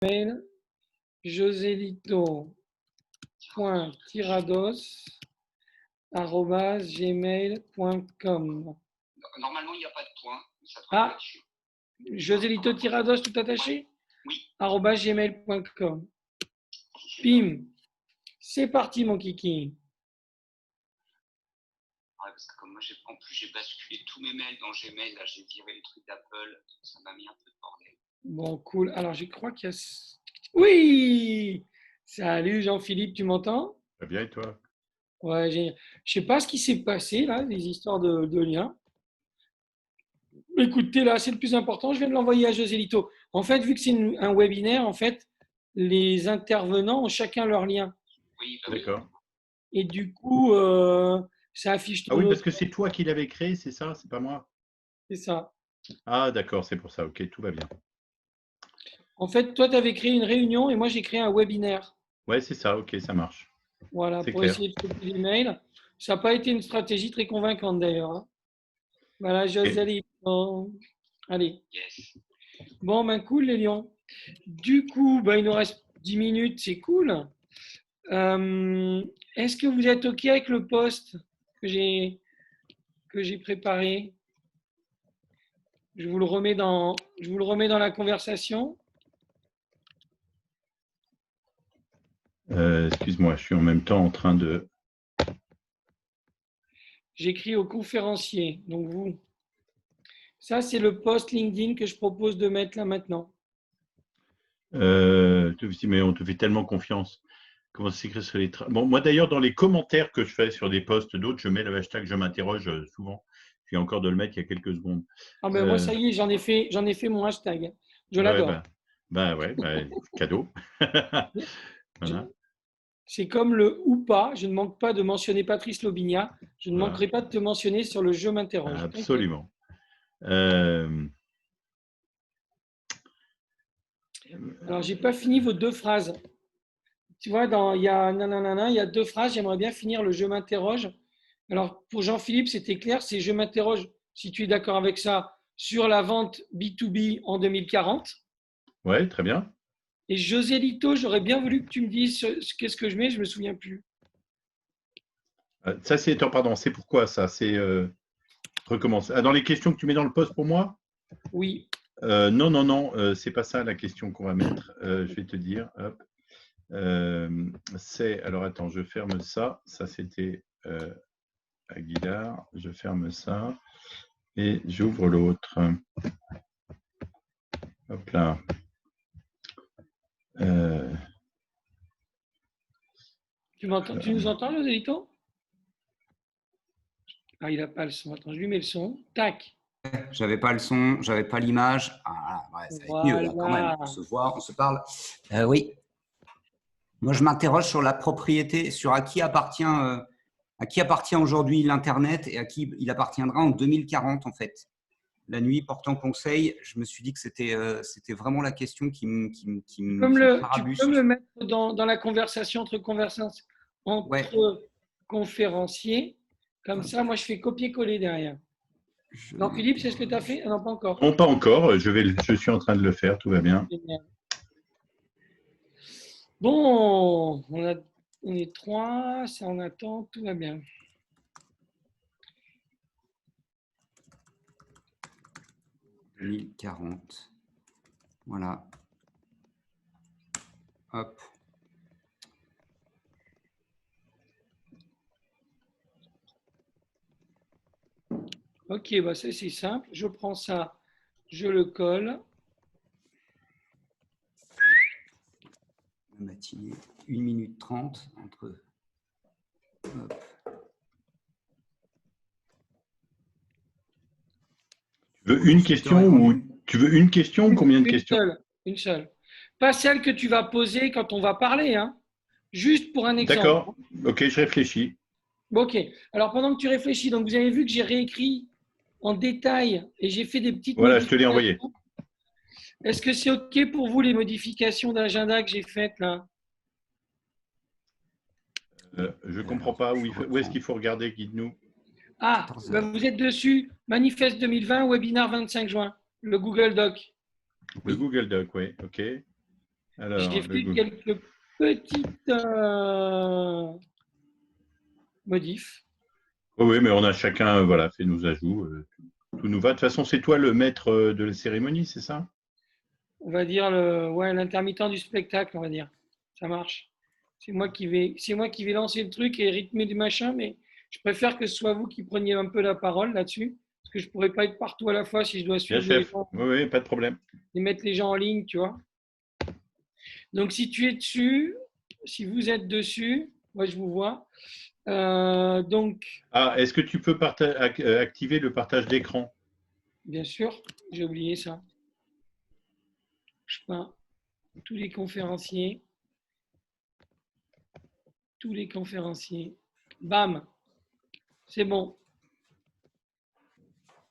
mail joselito.tirados@gmail.com. Normalement, il n'y a pas de point. Ça Ah, joselito-tirados tout attaché? Oui. @gmail.com. Bim. C'est parti, mon kiki. Ouais, parce que comme moi, en plus, j'ai basculé tous mes mails dans Gmail. Là, j'ai viré les trucs d'Apple. Ça m'a mis un peu de bordel. Bon, cool. Alors, je crois qu'il y a… Oui! Salut, Jean-Philippe, tu m'entends? Très bien, et toi? Ouais, génial. Je sais pas ce qui s'est passé, là, les histoires de liens. Écoutez, là, c'est le plus important. Je viens de l'envoyer à Joselito. En fait, vu que c'est un webinaire, en fait, les intervenants ont chacun leur lien. Oui, D'accord. Et du coup, ça affiche ton Ah oui, nom. parce que c'est toi qui l'avais créé, c'est ça? C'est pas moi? C'est ça. Ah d'accord, c'est pour ça. Ok, tout va bien. En fait, toi, tu avais créé une réunion et moi, j'ai créé un webinaire. Ouais, c'est ça. Ok, ça marche. Voilà, C'est pour clair. essayer de choper les mails. Ça n'a pas été une stratégie très convaincante, d'ailleurs, hein. Voilà, Joselito. Allez. Yes. Bon, ben cool, les lions. Du coup, ben, il nous reste 10 minutes, c'est cool. Est-ce que vous êtes OK avec le post que j'ai préparé? Je vous le remets dans la conversation. Excuse-moi, je suis en même temps en train de… J'écris au conférencier, donc vous. Ça, c'est le post LinkedIn que je propose de mettre là maintenant. mais on te fait tellement confiance. Comment ça s'écrit sur les… Bon, moi d'ailleurs, dans les commentaires que je fais sur des posts d'autres, je mets le hashtag je m'interroge souvent. Je viens encore de le mettre il y a quelques secondes. Ah ben moi, ça y est, j'en ai fait mon hashtag. Je Ouais, l'adore. ouais, cadeau. Voilà. C'est comme le ou pas. Je ne manque pas de mentionner Patrice Lobinia. Je ne Voilà. manquerai pas de te mentionner sur le je m'interroge. Absolument. Alors, j'ai pas fini vos deux phrases. Tu vois, il y a nanana, il y a deux phrases. J'aimerais bien finir le je m'interroge. Alors, pour Jean-Philippe, c'était clair. C'est je m'interroge, si tu es d'accord avec ça, sur la vente B2B en 2040. Ouais, très bien. Et Joselito, j'aurais bien voulu que tu me dises qu'est-ce que je mets. Je me souviens plus. Ça, c'est… Pardon, c'est pourquoi ça? C'est… recommence. Ah, dans les questions que tu mets dans le post pour moi? Oui. Non, c'est pas ça la question qu'on va mettre. Je vais te dire. Hop. C'est… Alors, attends, je ferme ça. Ça, c'était Aguilar. Je ferme ça. Et j'ouvre l'autre. Hop là. Tu nous entends, Joselito? Ah, il n'a pas le son. Attends, je lui mets le son. Tac. J'avais pas le son, j'avais pas l'image. Ah, ouais, ça va être mieux là quand même. On se voit, on se parle. Oui. Moi, je m'interroge sur la propriété, sur à qui appartient aujourd'hui l'Internet et à qui il appartiendra en 2040 en fait. La nuit, portant conseil, je me suis dit que c'était vraiment la question qui me Tu peux me le mettre dans la conversation entre conférenciers. Comme ça, moi, je fais copier-coller derrière. Non, Philippe, c'est ce que tu as fait? Ah, non, pas encore. Non, pas encore. Je suis en train de le faire. Tout va bien. Bon, on est trois, ça on attend, tout va bien. « 2040 ». Voilà. Hop. Ok, bah c'est simple. Je prends ça, je le colle. La matinée, 1 minute 30 entre. Hop. Tu veux une question ou combien de questions? Une seule. Pas celle que tu vas poser quand on va parler, hein. Juste pour un exemple. D'accord. Ok, je réfléchis. Ok. Alors pendant que tu réfléchis, donc vous avez vu que j'ai réécrit en détail et j'ai fait des petites Voilà, je te modifications. l'ai envoyé. Est-ce que c'est ok pour vous les modifications d'agenda que j'ai faites là? Je ne comprends pas. Où est-ce qu'il faut regarder? Guide-nous. Ah, ben vous êtes dessus. Manifeste 2020, webinaire 25 juin. Le Google Doc. Le Google Doc, oui. OK. Alors, J'ai fait quelques petites modifs. Oui, mais on a chacun voilà, fait nos ajouts. Tout nous va. De toute façon, c'est toi le maître de la cérémonie, c'est ça? On va dire l'intermittent du spectacle, on va dire. Ça marche. C'est moi qui vais lancer le truc et rythmer du machin, mais je préfère que ce soit vous qui preniez un peu la parole là-dessus, parce que je ne pourrais pas être partout à la fois si je dois Bien, suivre les chef. gens Oui, oui, pas de problème. et mettre les gens en ligne, tu vois. Donc, si tu es dessus, si vous êtes dessus, moi je vous vois. Donc, Ah, est-ce que tu peux activer le partage d'écran? bien sûr, j'ai oublié ça. Je peins tous les conférenciers. Tous les conférenciers. Bam, c'est bon.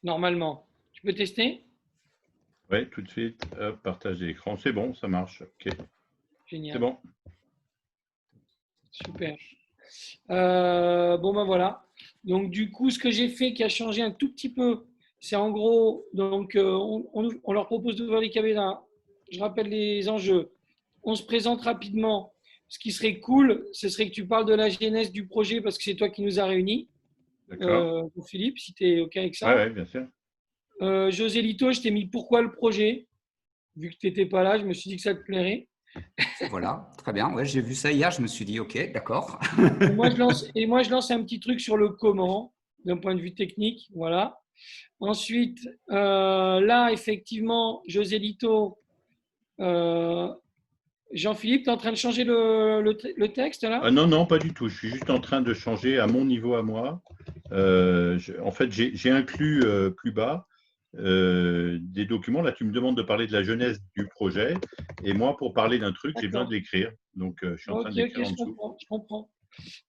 Normalement. Tu peux tester? Oui, tout de suite. Hop, partage d'écran. C'est bon, ça marche. Ok, Génial. c'est bon. Super. Bon, ben voilà. Donc, du coup, ce que j'ai fait qui a changé un tout petit peu, c'est en gros, donc, on leur propose d'ouvrir les caméras. Je rappelle les enjeux. On se présente rapidement. Ce qui serait cool, ce serait que tu parles de la genèse du projet parce que c'est toi qui nous as réunis. D'accord. Philippe, si tu es OK avec Oui, ça. ouais, bien sûr. José Lito, je t'ai mis pourquoi le projet. Vu que tu n'étais pas là, je me suis dit que ça te plairait. Voilà, très bien. Ouais, j'ai vu ça hier, je me suis dit, OK, d'accord. Et moi, je lance un petit truc sur le comment, d'un point de vue technique. Voilà. Ensuite, là, effectivement, José Lito, Jean-Philippe, tu es en train de changer le texte là? Non, non, pas du tout. Je suis juste en train de changer à mon niveau à moi. En fait, j'ai inclus plus bas des documents. Là, tu me demandes de parler de la genèse du projet. Et moi, pour parler d'un truc, j'ai besoin de l'écrire. Donc, je suis en train Ok, d'écrire en je dessous. comprends, je comprends.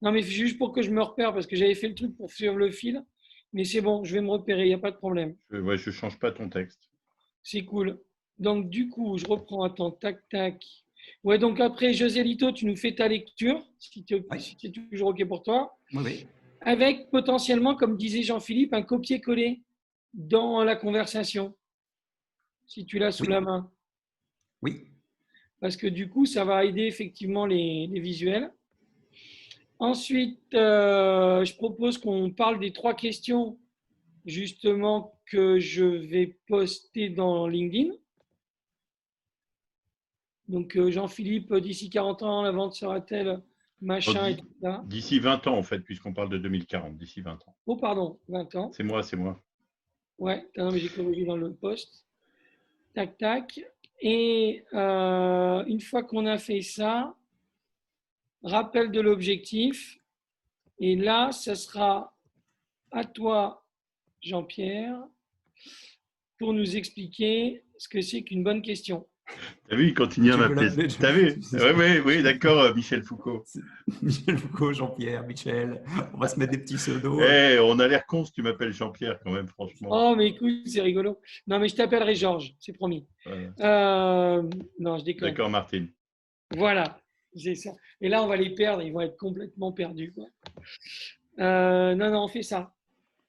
Non, mais juste pour que je me repère, parce que j'avais fait le truc pour suivre le fil. Mais c'est bon, je vais me repérer, il n'y a pas de problème. Ouais, je ne change pas ton texte. C'est cool. Donc, du coup, je reprends. Attends, tac, tac. Ouais, donc après, José Lito, tu nous fais ta lecture, si c'est toujours OK pour toi. Oui, oui. Avec potentiellement, comme disait Jean-Philippe, un copier-coller dans la conversation, si tu l'as sous la main. Oui. Parce que du coup, ça va aider effectivement les visuels. Ensuite, je propose qu'on parle des 3 questions justement que je vais poster dans LinkedIn. Donc, Jean-Philippe, d'ici 40 ans, la vente sera-t-elle machin et tout ça? D'ici 20 ans, en fait, puisqu'on parle de 2040, d'ici 20 ans. Oh, pardon, 20 ans. C'est moi, c'est moi. Ouais, non, mais j'ai corrigé dans le post. Tac, tac. Et une fois qu'on a fait ça, rappel de l'objectif. Et là, ça sera à toi, Jean-Pierre, pour nous expliquer ce que c'est qu'une bonne question. T'as vu, il continue à m'appeler. T'as vu? Oui, d'accord, Michel Foucault. Michel Foucault, Jean-Pierre, Michel. On va se mettre des petits pseudos. On a l'air con si tu m'appelles Jean-Pierre quand même, franchement. Oh, mais écoute, c'est rigolo. Non, mais je t'appellerai Georges, c'est promis. Non, je déconne. D'accord, Martine. Voilà, c'est ça. Et là, on va les perdre, ils vont être complètement perdus. Non, on fait ça.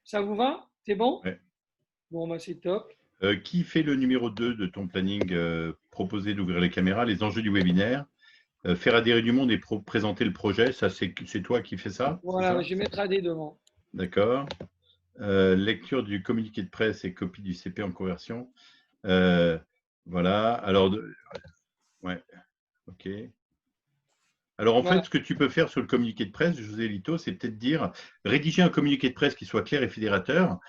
Ça vous va? C'est bon? Ouais. Bon, bah, c'est top. Qui fait le numéro 2 de ton planning proposer d'ouvrir les caméras, les enjeux du webinaire, faire adhérer du monde et présenter le projet? Ça, c'est toi qui fais ça? Voilà, je vais mettre AD devant. D'accord. Lecture du communiqué de presse et copie du CP en conversion. Voilà. Alors, ouais. OK. Alors, en fait, ce que tu peux faire sur le communiqué de presse, José Lito, c'est peut-être dire, rédiger un communiqué de presse qui soit clair et fédérateur,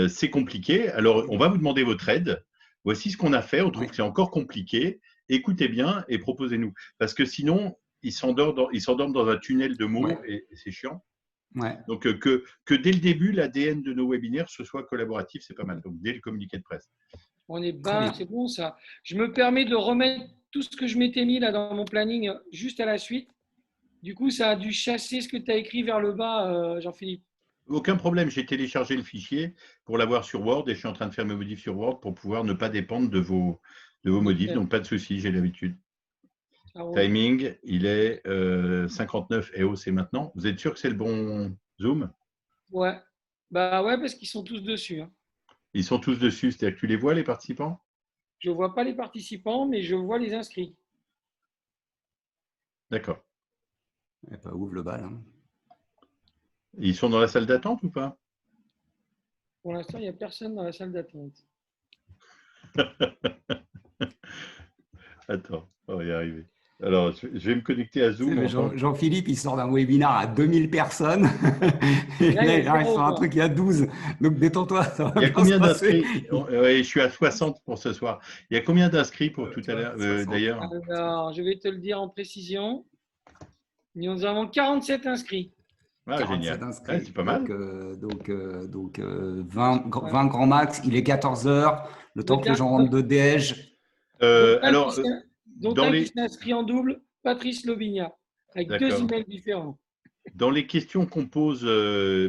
c'est compliqué. Alors, on va vous demander votre aide. Voici ce qu'on a fait. On trouve que c'est encore compliqué. Écoutez bien et proposez-nous. Parce que sinon, ils s'endorment dans un tunnel de mots et c'est chiant. Ouais. Donc, que dès le début, l'ADN de nos webinaires, ce soit collaboratif, c'est pas mal. Donc, dès le communiqué de presse. On est bas, c'est bon ça. Je me permets de remettre tout ce que je m'étais mis là dans mon planning juste à la suite. Du coup, ça a dû chasser ce que tu as écrit vers le bas, Jean-Philippe. Aucun problème, j'ai téléchargé le fichier pour l'avoir sur Word et je suis en train de faire mes modifs sur Word pour pouvoir ne pas dépendre de vos modifs. Donc, pas de souci, j'ai l'habitude. Timing, il est 59 EO, c'est maintenant. Vous êtes sûr que c'est le bon Zoom? Ouais. Bah ouais, parce qu'ils sont tous dessus. Hein. Ils sont tous dessus, c'est-à-dire que tu les vois, les participants? Je ne vois pas les participants, mais je vois les inscrits. D'accord. Et pas ouvre le bal. Hein. Ils sont dans la salle d'attente ou pas? Pour l'instant, il n'y a personne dans la salle d'attente. Attends, on va y arriver. Alors, je vais me connecter à Zoom. Jean-Philippe, il sort d'un webinaire à 2000 personnes. Et là, il arrive sur un truc, il y a 12. Donc, détends-toi. Il y a combien d'inscrits? Ouais, je suis à 60 pour ce soir. Il y a combien d'inscrits pour tout à l'heure, d'ailleurs? Alors, je vais te le dire en précision. Nous avons 47 inscrits. Ah, génial. Inscrits. Ouais, c'est pas mal. Donc 20 grands max. Il est 14 h. Le temps que les gens rentrent de déj. Donc, un qui s'est inscrit en double, Patrice Lobigna, avec 2 emails différents. Dans les questions qu'on pose,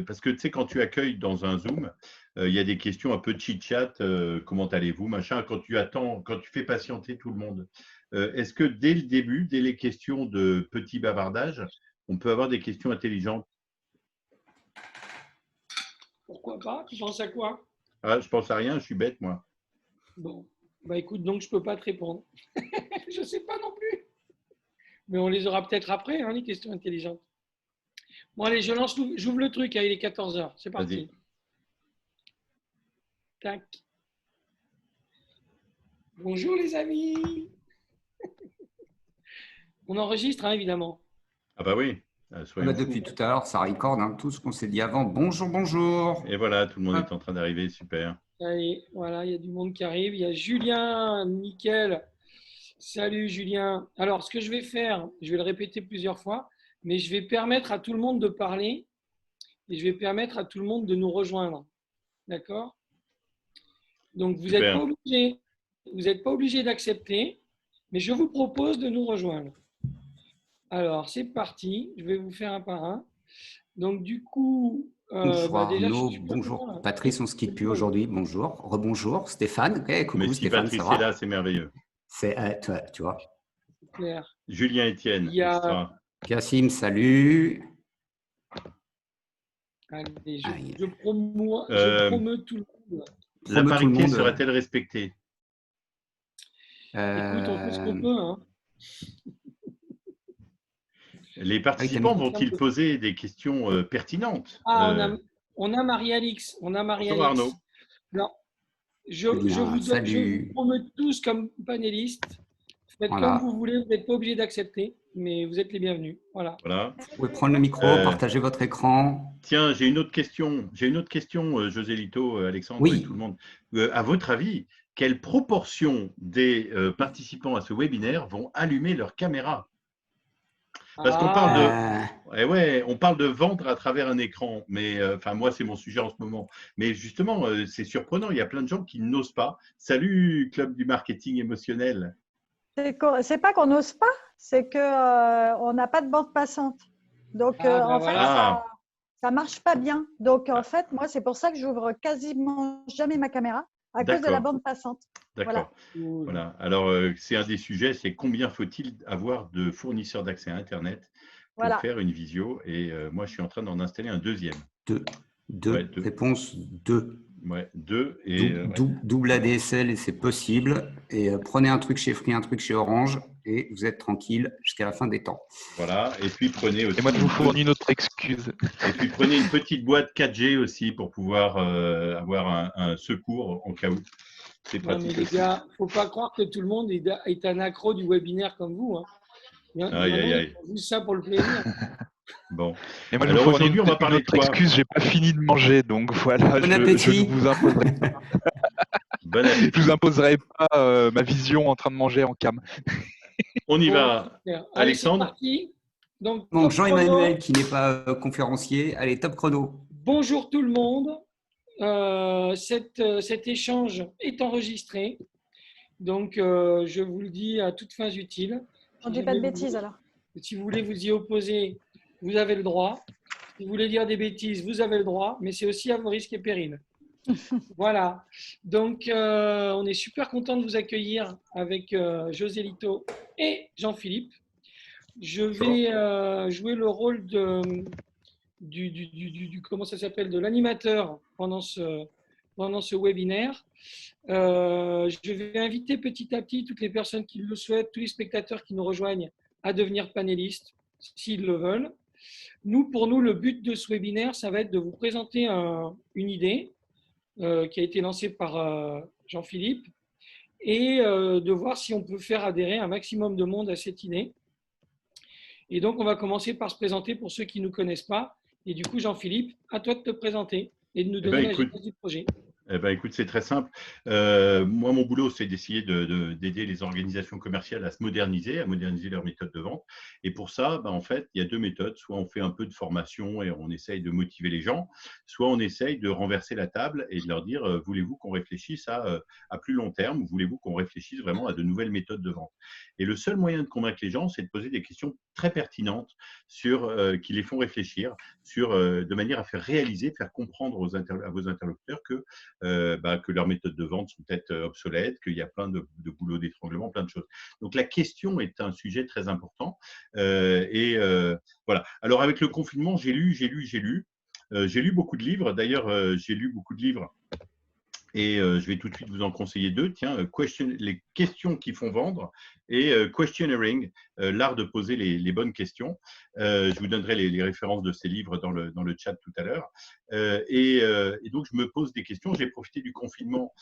parce que tu sais, quand tu accueilles dans un Zoom, il y a des questions un peu chit-chat, comment allez-vous, machin, quand tu fais patienter tout le monde. Est-ce que dès le début, dès les questions de petit bavardage, on peut avoir des questions intelligentes? Pourquoi pas? Tu penses à quoi? Ah, je pense à rien, je suis bête, moi. Bon, bah écoute, donc je ne peux pas te répondre. Je ne sais pas non plus. Mais on les aura peut-être après, hein, les questions intelligentes. Bon, allez, j'ouvre le truc, hein, il est 14 h. C'est parti. Tac. Bonjour les amis. On enregistre, hein, évidemment. Ah bah oui. Depuis tout à l'heure, ça recorde hein, tout ce qu'on s'est dit avant. Bonjour, bonjour. Et voilà, tout le monde est en train d'arriver, super. Allez, voilà, il y a du monde qui arrive. Il y a Julien, nickel. Salut Julien. Alors, ce que je vais faire, je vais le répéter plusieurs fois, mais je vais permettre à tout le monde de parler et je vais permettre à tout le monde de nous rejoindre. D'accord? Donc, vous n'êtes pas obligé d'accepter, mais je vous propose de nous rejoindre. Alors, c'est parti. Je vais vous faire un par un. Donc, du coup… bonjour Arnaud, bonjour Patrice, on ne se quitte plus aujourd'hui. Bonjour, rebonjour Stéphane. Hey, coucou, mais si Stéphane, Patrice est là, c'est merveilleux. C'est tu vois. Clair. Julien Etienne. Il y a… Cassim, salut. Allez, je promeux tout le monde. La parité sera-t-elle respectée? Écoute, on fait ce qu'on peut. Hein. Les participants vont-ils poser des questions pertinentes? On a Marie-Alix. Bonjour Arnaud. Non, je vous promets tous comme panélistes. Faites comme vous voulez, vous n'êtes pas obligé d'accepter, mais vous êtes les bienvenus. Voilà. Vous pouvez prendre le micro, partager votre écran. Tiens, j'ai une autre question. José Lito, Alexandre et tout le monde. À votre avis, quelle proportion des participants à ce webinaire vont allumer leur caméra? Parce qu'on parle de vendre à travers un écran, mais moi c'est mon sujet en ce moment. Mais justement, c'est surprenant, il y a plein de gens qui n'osent pas. Salut, Club du marketing émotionnel. C'est pas qu'on n'ose pas, c'est qu'on n'a pas de bande passante. Donc en fait, ça marche pas bien. Donc en fait, moi c'est pour ça que j'ouvre quasiment jamais ma caméra à cause de la bande passante. D'accord. Voilà. Alors, c'est un des sujets, c'est combien faut-il avoir de fournisseurs d'accès à Internet pour faire une visio? Et moi, je suis en train d'en installer un deuxième. Deux. Réponse 2. Ouais, 2. Double ADSL et c'est possible. Et prenez un truc chez Free, un truc chez Orange et vous êtes tranquille jusqu'à la fin des temps. Voilà. Et puis prenez aussi… Et moi, je vous fournis une autre excuse. Et puis prenez une petite boîte 4G aussi pour pouvoir avoir un secours en cas où. C'est pratique. Non, mais les gars, il ne faut pas croire que tout le monde est un accro du webinaire comme vous. Hein. Aïe. Juste ça pour le plaisir. Bon. Et moi, alors aujourd'hui, on va parler de quoi? Excuse, j'ai pas fini de manger, donc voilà. Bon appétit. Je ne vous imposerai pas. Bon appétit. Je vous imposerai pas ma vision en train de manger en cam. On y va. Alexandre. Donc Jean-Emmanuel qui n'est pas conférencier. Allez, top chrono. Bonjour tout le monde. Cet échange est enregistré. Donc, je vous le dis à toutes fins utiles. On ne dit pas de bêtises alors. Si vous voulez vous y opposer, vous avez le droit. Si vous voulez dire des bêtises, vous avez le droit, mais c'est aussi à vos risques et périls. Voilà. Donc, on est super content de vous accueillir avec José Lito et Jean-Philippe. Je vais jouer le rôle comment ça s'appelle, de l'animateur pendant ce webinaire. Je vais inviter petit à petit toutes les personnes qui le souhaitent, tous les spectateurs qui nous rejoignent à devenir panélistes s'ils le veulent. Pour nous, le but de ce webinaire, ça va être de vous présenter une idée qui a été lancée par Jean-Philippe et de voir si on peut faire adhérer un maximum de monde à cette idée. Et donc, on va commencer par se présenter pour ceux qui ne nous connaissent pas. Et du coup, Jean-Philippe, à toi de te présenter et de nous donner la genèse du projet. Écoute, c'est très simple. Moi, mon boulot, c'est d'essayer d'aider les organisations commerciales à se moderniser, à moderniser leur méthode de vente. Et pour ça, en fait, il y a deux méthodes. Soit on fait un peu de formation et on essaye de motiver les gens, soit on essaye de renverser la table et de leur dire, voulez-vous qu'on réfléchisse à plus long terme ou voulez-vous qu'on réfléchisse vraiment à de nouvelles méthodes de vente? Et le seul moyen de convaincre les gens, c'est de poser des questions très pertinentes qui les font réfléchir, de manière à faire réaliser, faire comprendre à vos interlocuteurs que leurs méthodes de vente sont peut-être obsolètes, qu'il y a plein de boulot d'étranglement, plein de choses. Donc, la question est un sujet très important. Voilà. Alors, avec le confinement, j'ai lu beaucoup de livres. D'ailleurs, j'ai lu beaucoup de livres. Et je vais tout de suite vous en conseiller deux. Tiens, les questions qui font vendre et questionnaring, l'art de poser les bonnes questions. Je vous donnerai les références de ces livres dans le chat tout à l'heure. Et donc, je me pose des questions. J'ai profité du confinement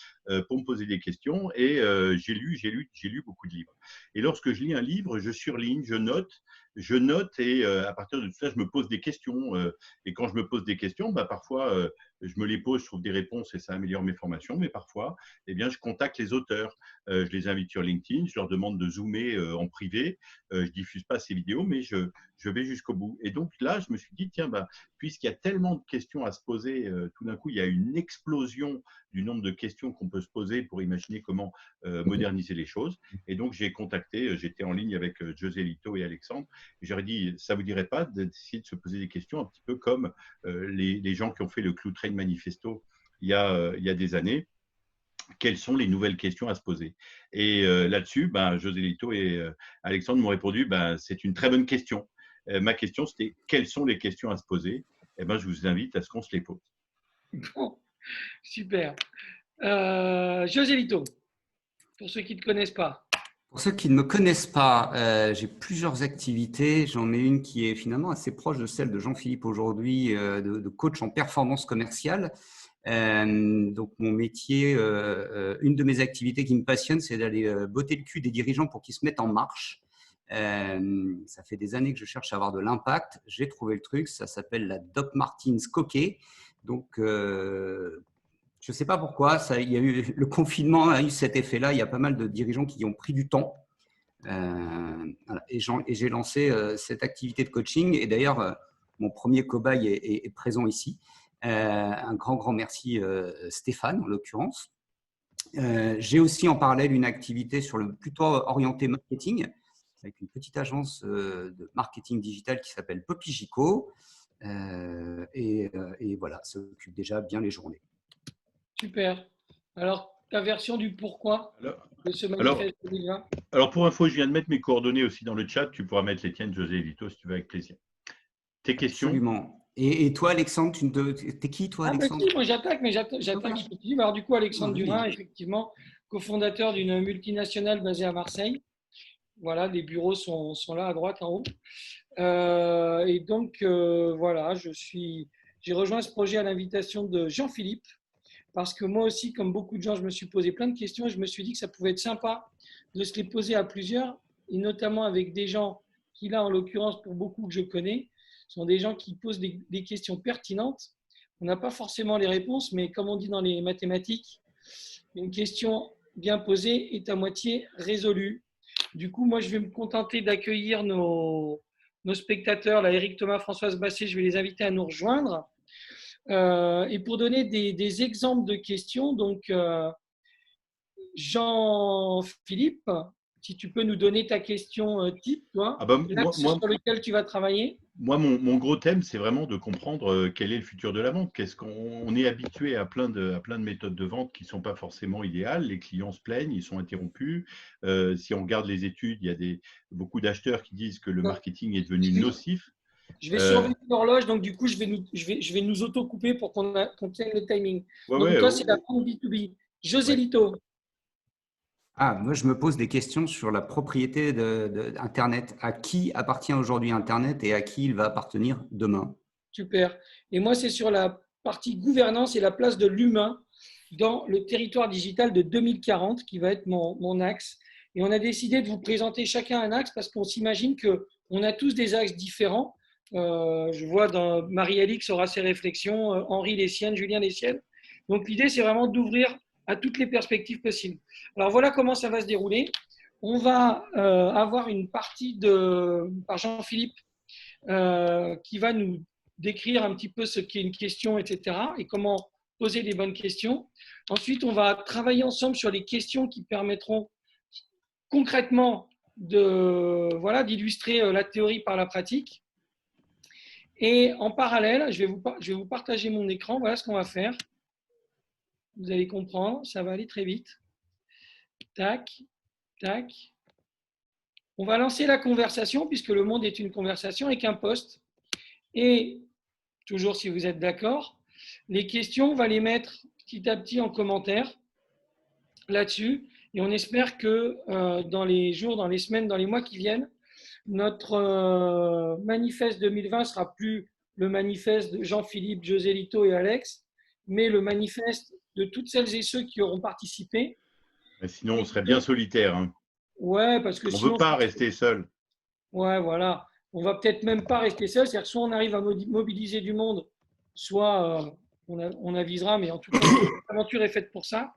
pour me poser des questions et j'ai lu beaucoup de livres. Et lorsque je lis un livre, je surligne, je note et à partir de tout ça, je me pose des questions. Et quand je me pose des questions, parfois, je me les pose, je trouve des réponses et ça améliore mes formations. Mais parfois, je contacte les auteurs. Je les invite sur LinkedIn, je leur demande de zoomer en privé. Je ne diffuse pas ces vidéos, mais je vais jusqu'au bout. Et donc là, je me suis dit, tiens, puisqu'il y a tellement de questions à se poser, tout d'un coup, il y a une explosion du nombre de questions qu'on peut se poser pour imaginer comment moderniser les choses. Et donc, j'étais en ligne avec José Lito et Alexandre. Et j'aurais dit, ça ne vous dirait pas d'essayer de se poser des questions un petit peu comme les gens qui ont fait le Clou Train Manifesto il y a des années. Quelles sont les nouvelles questions à se poser? Et là-dessus, José Lito et Alexandre m'ont répondu, c'est une très bonne question. Ma question, c'était quelles sont les questions à se poser? Je vous invite à ce qu'on se les pose. Bon, super. José Lito, pour ceux qui ne te connaissent pas. Pour ceux qui ne me connaissent pas, j'ai plusieurs activités. J'en ai une qui est finalement assez proche de celle de Jean-Philippe aujourd'hui, de coach en performance commerciale. Donc, mon métier, une de mes activités qui me passionne, c'est d'aller botter le cul des dirigeants pour qu'ils se mettent en marche. Ça fait des années que je cherche à avoir de l'impact. J'ai trouvé le truc, ça s'appelle la Doc Martens Coquet. Donc, je ne sais pas pourquoi, le confinement a eu cet effet-là. Il y a pas mal de dirigeants qui ont pris du temps. Voilà. Et j'ai lancé cette activité de coaching. Et d'ailleurs, mon premier cobaye est présent ici. Un grand merci Stéphane, en l'occurrence. J'ai aussi en parallèle une activité plutôt orientée marketing, avec une petite agence de marketing digital qui s'appelle Popigico. Et voilà, ça occupe déjà bien les journées. Super. Alors, ta version du pourquoi de ce manifeste 2020? Alors, pour info, je viens de mettre mes coordonnées aussi dans le chat. Tu pourras mettre les tiennes, José Lito, si tu veux, avec plaisir. Tes questions? Absolument. Et toi, Alexandre, t'es qui, toi, Alexandre? Moi, j'attaque, mais j'attaque. Alors, du coup, Alexandre Durin, effectivement, cofondateur d'une multinationale basée à Marseille. Voilà, les bureaux sont là à droite, en haut. Et donc, voilà, j'ai rejoint ce projet à l'invitation de Jean-Philippe, parce que moi aussi, comme beaucoup de gens, je me suis posé plein de questions et je me suis dit que ça pouvait être sympa de se les poser à plusieurs, et notamment avec des gens qui, là, en l'occurrence, pour beaucoup que je connais, sont des gens qui posent des questions pertinentes. On n'a pas forcément les réponses, mais comme on dit dans les mathématiques, une question bien posée est à moitié résolue. Du coup, moi, je vais me contenter d'accueillir nos spectateurs, là, Eric Thomas, Françoise Basset, je vais les inviter à nous rejoindre. Et pour donner des exemples de questions, donc Jean-Philippe, si tu peux nous donner ta question type, toi, sur lequel tu vas travailler. Moi, mon gros thème, c'est vraiment de comprendre quel est le futur de la vente. Qu'est-ce qu'on est habitué à plein de méthodes de vente qui ne sont pas forcément idéales. Les clients se plaignent, ils sont interrompus. Si on regarde les études, il y a beaucoup d'acheteurs qui disent que le marketing est devenu nocif. Je vais surveiller l'horloge, donc du coup, je vais nous auto-couper pour qu'on tienne le timing. Donc, toi, c'est la vente B2B. José Lito. Moi, je me pose des questions sur la propriété d'Internet. À qui appartient aujourd'hui Internet et à qui il va appartenir demain? Super. Et moi, c'est sur la partie gouvernance et la place de l'humain dans le territoire digital de 2040 qui va être mon axe. Et on a décidé de vous présenter chacun un axe parce qu'on s'imagine qu'on a tous des axes différents. Je vois dans Marie-Alix aura ses réflexions, Henri les siennes, Julien les siennes. Donc l'idée, c'est vraiment d'ouvrir à toutes les perspectives possibles. Alors voilà comment ça va se dérouler. On va avoir une partie par Jean-Philippe qui va nous décrire un petit peu ce qu'est une question, etc. et comment poser les bonnes questions. Ensuite, on va travailler ensemble sur les questions qui permettront concrètement d'illustrer la théorie par la pratique. Et en parallèle, je vais vous partager mon écran. Voilà ce qu'on va faire. Vous allez comprendre, ça va aller très vite. Tac, tac. On va lancer la conversation puisque le monde est une conversation avec un post. Et toujours si vous êtes d'accord, les questions, on va les mettre petit à petit en commentaire là-dessus. Et on espère que dans les jours, dans les semaines, dans les mois qui viennent, notre manifeste 2020 ne sera plus le manifeste de Jean-Philippe, Joselito et Alex, mais le manifeste de toutes celles et ceux qui auront participé. Mais sinon, on serait bien solitaire. Hein. Ouais, parce que on ne veut pas rester seul. Ouais, voilà. On va peut-être même pas rester seul. C'est-à-dire soit on arrive à mobiliser du monde, soit on avisera, mais en tout cas, l'aventure est faite pour ça.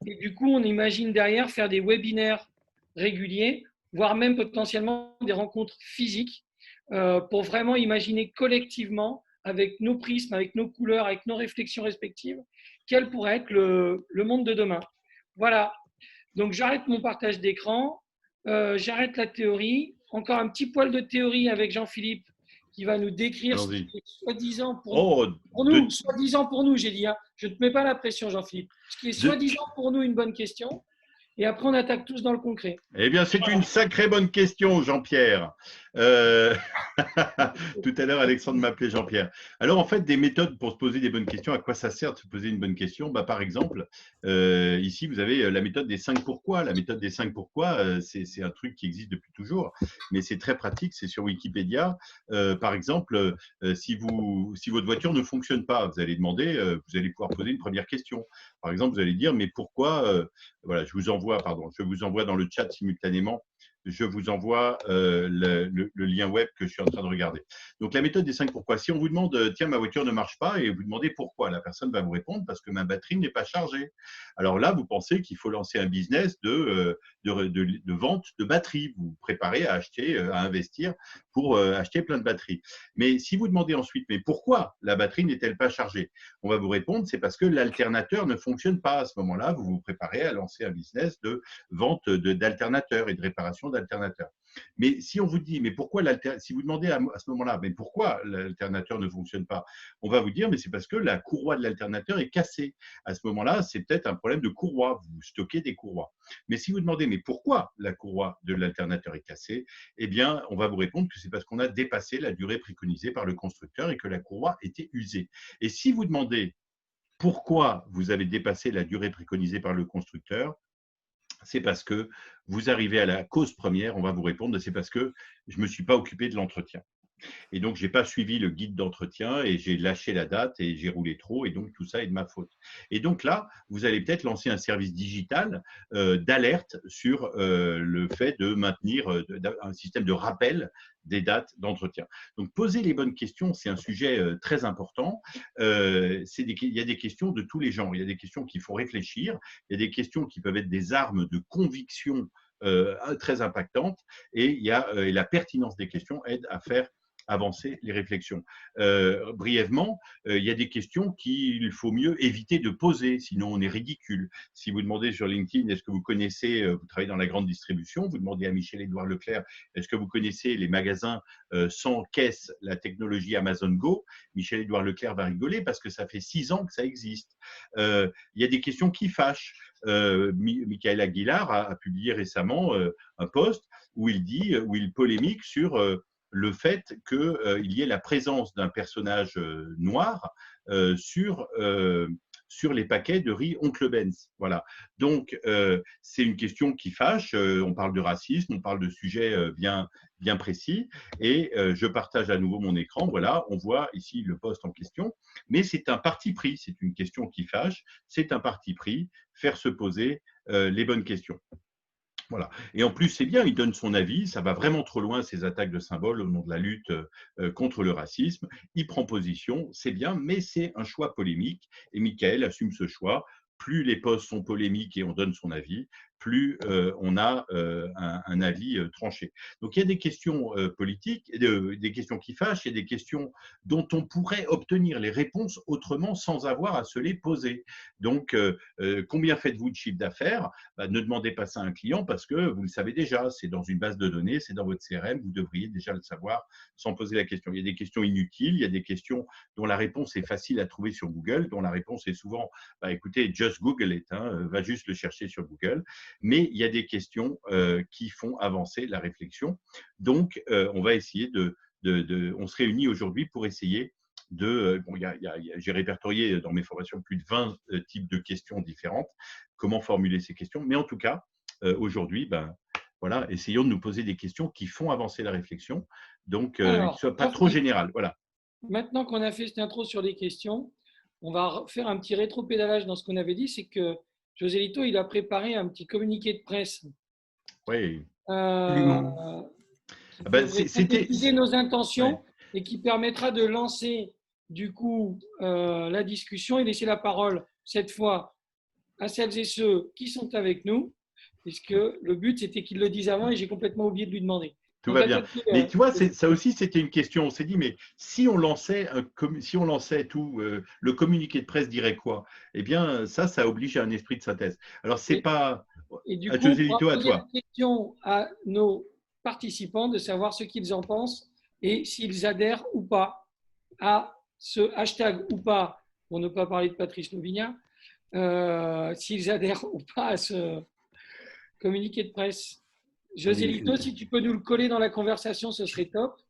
Et du coup, on imagine derrière faire des webinaires réguliers, voire même potentiellement des rencontres physiques pour vraiment imaginer collectivement, avec nos prismes, avec nos couleurs, avec nos réflexions respectives, quel pourrait être le monde de demain. Voilà. Donc, j'arrête mon partage d'écran, j'arrête la théorie. Encore un petit poil de théorie avec Jean-Philippe qui va nous décrire ce qui est soi-disant pour nous, j'ai dit. Hein. Je ne te mets pas la pression, Jean-Philippe. Ce qui est soi-disant pour nous une bonne question. Et après, on attaque tous dans le concret. Eh bien, c'est une sacrée bonne question, Jean-Pierre. Tout à l'heure, Alexandre m'appelait Jean-Pierre. Alors, en fait, des méthodes pour se poser des bonnes questions. À quoi ça sert de se poser une bonne question? Par exemple, ici, vous avez la méthode des 5 pourquoi. La méthode des 5 pourquoi, c'est un truc qui existe depuis toujours, mais c'est très pratique. C'est sur Wikipédia. Par exemple, si votre voiture ne fonctionne pas, vous allez demander, vous allez pouvoir poser une première question. Par exemple, vous allez dire, mais pourquoi voilà, je vous envoie dans le chat simultanément, je vous envoie le lien web que je suis en train de regarder. Donc, la méthode des 5 pourquoi. Si on vous demande, tiens, ma voiture ne marche pas, et vous demandez pourquoi, la personne va vous répondre, parce que ma batterie n'est pas chargée. Alors là, vous pensez qu'il faut lancer un business de vente de batteries. Vous vous préparez à acheter, à investir pour acheter plein de batteries. Mais si vous demandez ensuite, mais pourquoi la batterie n'est-elle pas chargée? On va vous répondre, c'est parce que l'alternateur ne fonctionne pas. À ce moment-là, vous vous préparez à lancer un business de vente d'alternateurs et de réparation d'alternateurs. Mais si on vous dit, mais pourquoi si vous demandez à ce moment-là, mais pourquoi l'alternateur ne fonctionne pas, on va vous dire, mais c'est parce que la courroie de l'alternateur est cassée. À ce moment-là, c'est peut-être un problème de courroie. Vous stockez des courroies. Mais si vous demandez, mais pourquoi la courroie de l'alternateur est cassée, eh bien, on va vous répondre que c'est parce qu'on a dépassé la durée préconisée par le constructeur et que la courroie était usée. Et si vous demandez pourquoi vous avez dépassé la durée préconisée par le constructeur, c'est parce que vous arrivez à la cause première, on va vous répondre, c'est parce que je ne me suis pas occupé de l'entretien. Et donc, je n'ai pas suivi le guide d'entretien et j'ai lâché la date et j'ai roulé trop et donc tout ça est de ma faute. Et donc là, vous allez peut-être lancer un service digital d'alerte sur le fait de maintenir un système de rappel des dates d'entretien. Donc, poser les bonnes questions, c'est un sujet très important. Il y a des questions de tous les genres. Il y a des questions qu'il faut réfléchir. Il y a des questions qui peuvent être des armes de conviction très impactantes. Et la pertinence des questions aide à faire avancer les réflexions. Brièvement, il y a des questions qu'il faut mieux éviter de poser, sinon on est ridicule. Si vous demandez sur LinkedIn, est-ce que vous connaissez, vous travaillez dans la grande distribution, vous demandez à Michel-Édouard Leclerc, est-ce que vous connaissez les magasins sans caisse, la technologie Amazon Go? Michel-Édouard Leclerc va rigoler parce que ça fait 6 ans que ça existe. Il y a des questions qui fâchent. Michael Aguilar a publié récemment un post où il polémique sur le fait qu'il y ait la présence d'un personnage noir sur sur les paquets de riz Oncle Ben's. Voilà. Donc, c'est une question qui fâche. On parle de racisme, on parle de sujets bien précis. Et je partage à nouveau mon écran. Voilà, on voit ici le post en question. Mais c'est un parti pris. C'est une question qui fâche. C'est un parti pris. Faire se poser les bonnes questions. Voilà. Et en plus, c'est bien, il donne son avis, ça va vraiment trop loin, ces attaques de symboles au nom de la lutte contre le racisme. Il prend position, c'est bien, mais c'est un choix polémique. Et Michael assume ce choix. Plus les posts sont polémiques et on donne son avis, plus on a un avis tranché. Donc, il y a des questions politiques, des questions qui fâchent, il y a des questions dont on pourrait obtenir les réponses autrement sans avoir à se les poser. Donc, combien faites-vous de chiffre d'affaires? Ne demandez pas ça à un client parce que vous le savez déjà, c'est dans une base de données, c'est dans votre CRM, vous devriez déjà le savoir sans poser la question. Il y a des questions inutiles, il y a des questions dont la réponse est facile à trouver sur Google, dont la réponse est souvent, écoutez, just Google it, va juste le chercher sur Google. Mais il y a des questions qui font avancer la réflexion. Donc, on va essayer on se réunit aujourd'hui pour essayer j'ai répertorié dans mes formations plus de 20 types de questions différentes, comment formuler ces questions. Mais en tout cas, aujourd'hui, voilà, essayons de nous poser des questions qui font avancer la réflexion, donc qui ne soient pas trop générales. Voilà. Maintenant qu'on a fait cette intro sur les questions, on va faire un petit rétro-pédalage dans ce qu'on avait dit, c'est que José Lito, il a préparé un petit communiqué de presse. Oui. C'était nos intentions et qui permettra de lancer du coup la discussion et laisser la parole cette fois à celles et ceux qui sont avec nous, puisque le but c'était qu'ils le disent avant et j'ai complètement oublié de lui demander. Tout va bien. Mais tu vois, ça aussi, c'était une question. On s'est dit, mais si on lançait tout, le communiqué de presse dirait quoi? Eh bien, ça oblige à un esprit de synthèse. Alors, c'est pas… Et du coup, on va poser la question à nos participants de savoir ce qu'ils en pensent et s'ils adhèrent ou pas à ce hashtag ou pas, pour ne pas parler de Patrice Lovignat, s'ils adhèrent ou pas à ce communiqué de presse. José Lito, si tu peux nous le coller dans la conversation, ce serait top.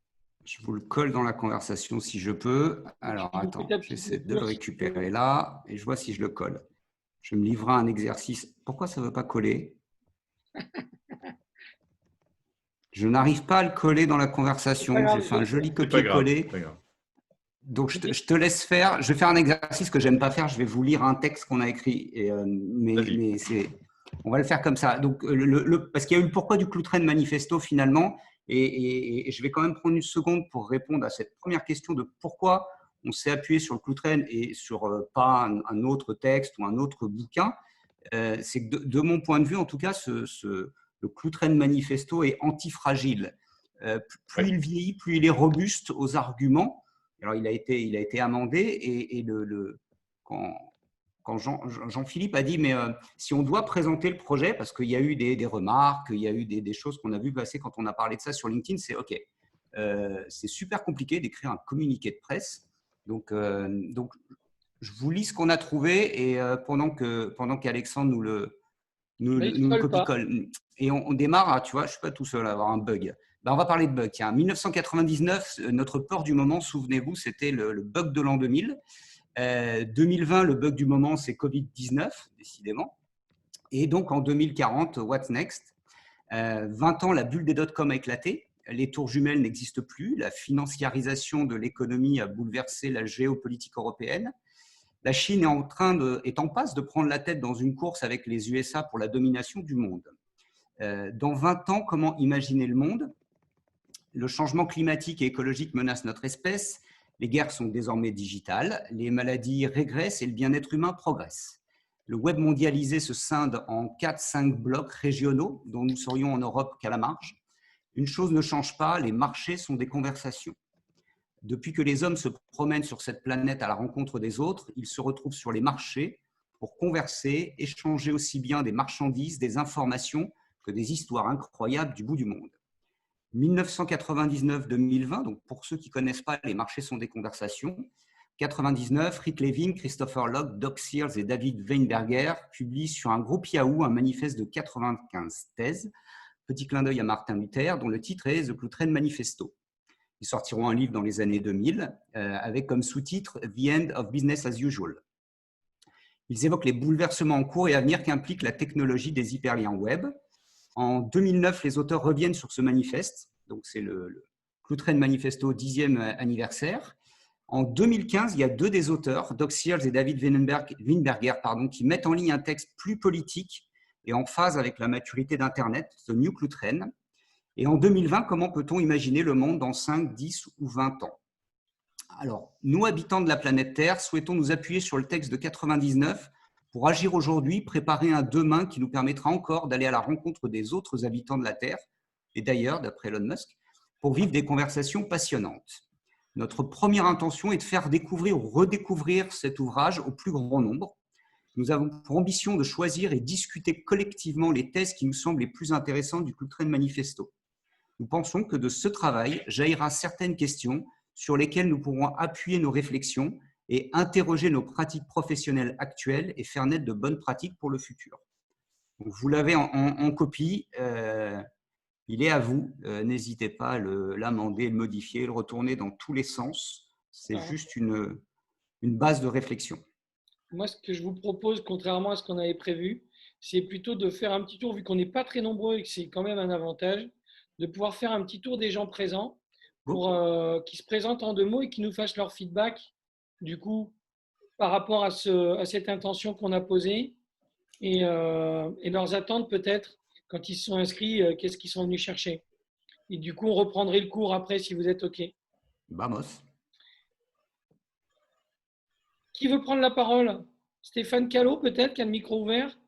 Je vous le colle dans la conversation si je peux. Alors, attends, j'essaie de le récupérer là et je vois si je le colle. Je me livrerai à un exercice. Pourquoi ça ne veut pas coller? Je n'arrive pas à le coller dans la conversation. J'ai fait un joli copier-coller. Donc, je te laisse faire. Je vais faire un exercice que je n'aime pas faire. Je vais vous lire un texte qu'on a écrit. Mais on va le faire comme ça. Donc, parce qu'il y a eu le pourquoi du Cloutren Manifesto finalement. Et je vais quand même prendre une seconde pour répondre à cette première question de pourquoi on s'est appuyé sur le Cloutren et sur pas un autre texte ou un autre bouquin. C'est que de mon point de vue, en tout cas, le Cloutren Manifesto est antifragile. Plus il vieillit, plus il est robuste aux arguments. Alors, il a été amendé et quand Jean-Philippe a dit, mais si on doit présenter le projet, parce qu'il y a eu des remarques, il y a eu des choses qu'on a vu passer quand on a parlé de ça sur LinkedIn, c'est OK. C'est super compliqué d'écrire un communiqué de presse. Donc, je vous lis ce qu'on a trouvé et pendant qu'Alexandre nous le copie-colle. Et on démarre, tu vois, je ne suis pas tout seul à avoir un bug. On va parler de bug. Tiens, 1999, notre peur du moment, souvenez-vous, c'était le bug de l'an 2000. 2020, le bug du moment, c'est Covid-19, décidément. Et donc, en 2040, what's next? 20 ans, la bulle des dot-com a éclaté. Les tours jumelles n'existent plus. La financiarisation de l'économie a bouleversé la géopolitique européenne. La Chine est en passe de prendre la tête dans une course avec les USA pour la domination du monde. Dans 20 ans, comment imaginer le monde? Le changement climatique et écologique menace notre espèce. Les guerres sont désormais digitales, les maladies régressent et le bien-être humain progresse. Le web mondialisé se scinde en 4-5 blocs régionaux dont nous serions en Europe qu'à la marge. Une chose ne change pas, les marchés sont des conversations. Depuis que les hommes se promènent sur cette planète à la rencontre des autres, ils se retrouvent sur les marchés pour converser, échanger aussi bien des marchandises, des informations que des histoires incroyables du bout du monde. 1999-2020, donc pour ceux qui ne connaissent pas, les marchés sont des conversations. 99, Rick Levin, Christopher Locke, Doc Sears et David Weinberger publient sur un groupe Yahoo un manifeste de 95 thèses. Petit clin d'œil à Martin Luther, dont le titre est The Cloutren Manifesto. Ils sortiront un livre dans les années 2000 avec comme sous-titre The End of Business as Usual. Ils évoquent les bouleversements en cours et à venir qu'implique la technologie des hyperliens web. En 2009, les auteurs reviennent sur ce manifeste. Donc, c'est le Cloud Train Manifesto 10e anniversaire. En 2015, il y a 2 des auteurs, Doug Searls et David Weinberger, qui mettent en ligne un texte plus politique et en phase avec la maturité d'Internet, The New Cloud Train. Et en 2020, comment peut-on imaginer le monde dans 5, 10 ou 20 ans? Alors, nous, habitants de la planète Terre, souhaitons nous appuyer sur le texte de 99 pour agir aujourd'hui, préparer un demain qui nous permettra encore d'aller à la rencontre des autres habitants de la Terre, et d'ailleurs, d'après Elon Musk, pour vivre des conversations passionnantes. Notre première intention est de faire découvrir ou redécouvrir cet ouvrage au plus grand nombre. Nous avons pour ambition de choisir et discuter collectivement les thèses qui nous semblent les plus intéressantes du Cloud Train Manifesto. Nous pensons que de ce travail jaillira certaines questions sur lesquelles nous pourrons appuyer nos réflexions et interroger nos pratiques professionnelles actuelles et faire naître de bonnes pratiques pour le futur. Donc, vous l'avez en copie. Il est à vous, n'hésitez pas à l'amender, le modifier, le retourner dans tous les sens. C'est juste une base de réflexion. Moi, ce que je vous propose, contrairement à ce qu'on avait prévu, c'est plutôt de faire un petit tour, vu qu'on n'est pas très nombreux et que c'est quand même un avantage, de pouvoir faire un petit tour des gens présents pour qui se présentent en 2 mots et qui nous fassent leur feedback, du coup, par rapport à cette intention qu'on a posée et leurs attentes peut-être. Quand ils se sont inscrits, qu'est-ce qu'ils sont venus chercher? Et du coup, on reprendrait le cours après si vous êtes OK. Vamos. Qui veut prendre la parole? Stéphane Callot, peut-être, qui a le micro ouvert?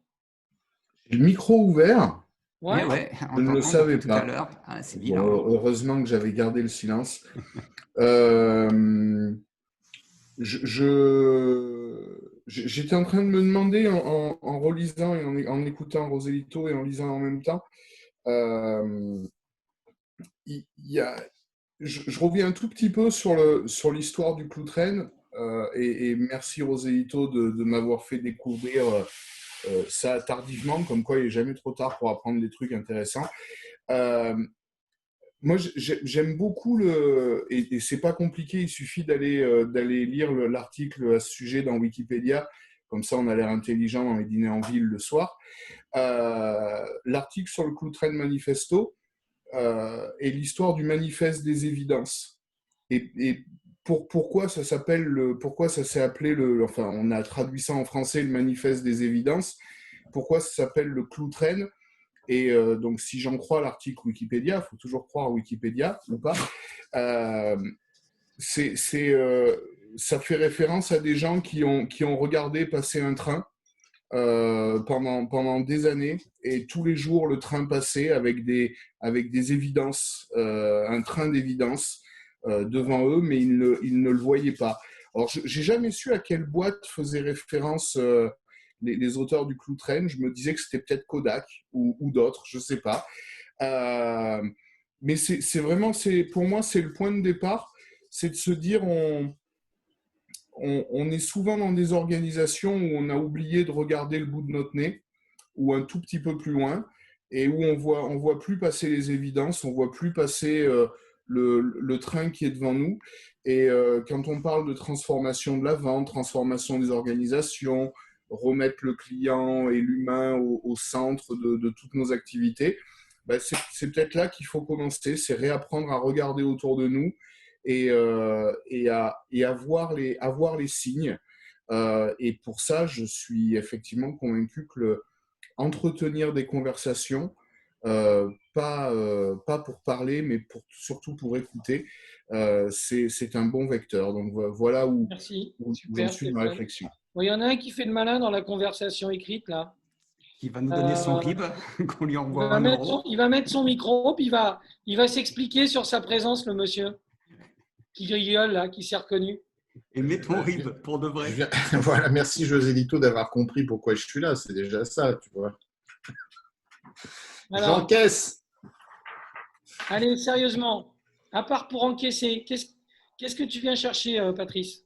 Le micro ouvert? Ouais. Je ne le savais pas. Ah, c'est bien. Bon, heureusement que j'avais gardé le silence. J'étais en train de me demander, en relisant et en écoutant Roselito et en lisant en même temps, je reviens un tout petit peu sur l'histoire du Cloud Train, et merci Roselito de m'avoir fait découvrir ça tardivement, comme quoi il n'est jamais trop tard pour apprendre des trucs intéressants. Moi, j'aime beaucoup et c'est pas compliqué, il suffit d'aller lire l'article à ce sujet dans Wikipédia, comme ça on a l'air intelligent dans les dîners en ville le soir. L'article sur le Cloud Train Manifesto est l'histoire du manifeste des évidences. Et pourquoi ça s'est appelé enfin on a traduit ça en français, le manifeste des évidences. Pourquoi ça s'appelle le Cloud Train? Et donc, si j'en crois l'article Wikipédia, il faut toujours croire Wikipédia ou pas, ça fait référence à des gens qui ont regardé passer un train pendant des années, et tous les jours, le train passait avec des évidences, un train d'évidence devant eux, mais ils ne le voyaient pas. Alors, je n'ai jamais su à quelle boîte faisait référence les auteurs du Cloud Train. Je me disais que c'était peut-être Kodak ou d'autres, je ne sais pas. Mais c'est vraiment, pour moi, c'est le point de départ, c'est de se dire, on est souvent dans des organisations où on a oublié de regarder le bout de notre nez, ou un tout petit peu plus loin, et où on voit plus passer les évidences, on voit plus passer le train qui est devant nous. Et quand on parle de transformation de la vente, transformation des organisations, remettre le client et l'humain au centre de toutes nos activités, ben c'est peut-être là qu'il faut commencer, c'est réapprendre à regarder autour de nous et à voir les signes. Et pour ça, je suis effectivement convaincu que entretenir des conversations, pas pour parler, mais surtout pour écouter, c'est un bon vecteur. Donc voilà où j'en suis dans ma réflexion. Bon, il y en a un qui fait le malin dans la conversation écrite, là. Qui va nous donner son RIB, qu'on lui envoie un euro. Il va mettre son micro, puis il va s'expliquer sur sa présence, le monsieur qui rigole, là, qui s'est reconnu. Et mets ton RIB pour de vrai. Voilà, merci Joselito d'avoir compris pourquoi je suis là. C'est déjà ça, tu vois. J'encaisse. Allez, sérieusement, à part pour encaisser, qu'est-ce que tu viens chercher, Patrice?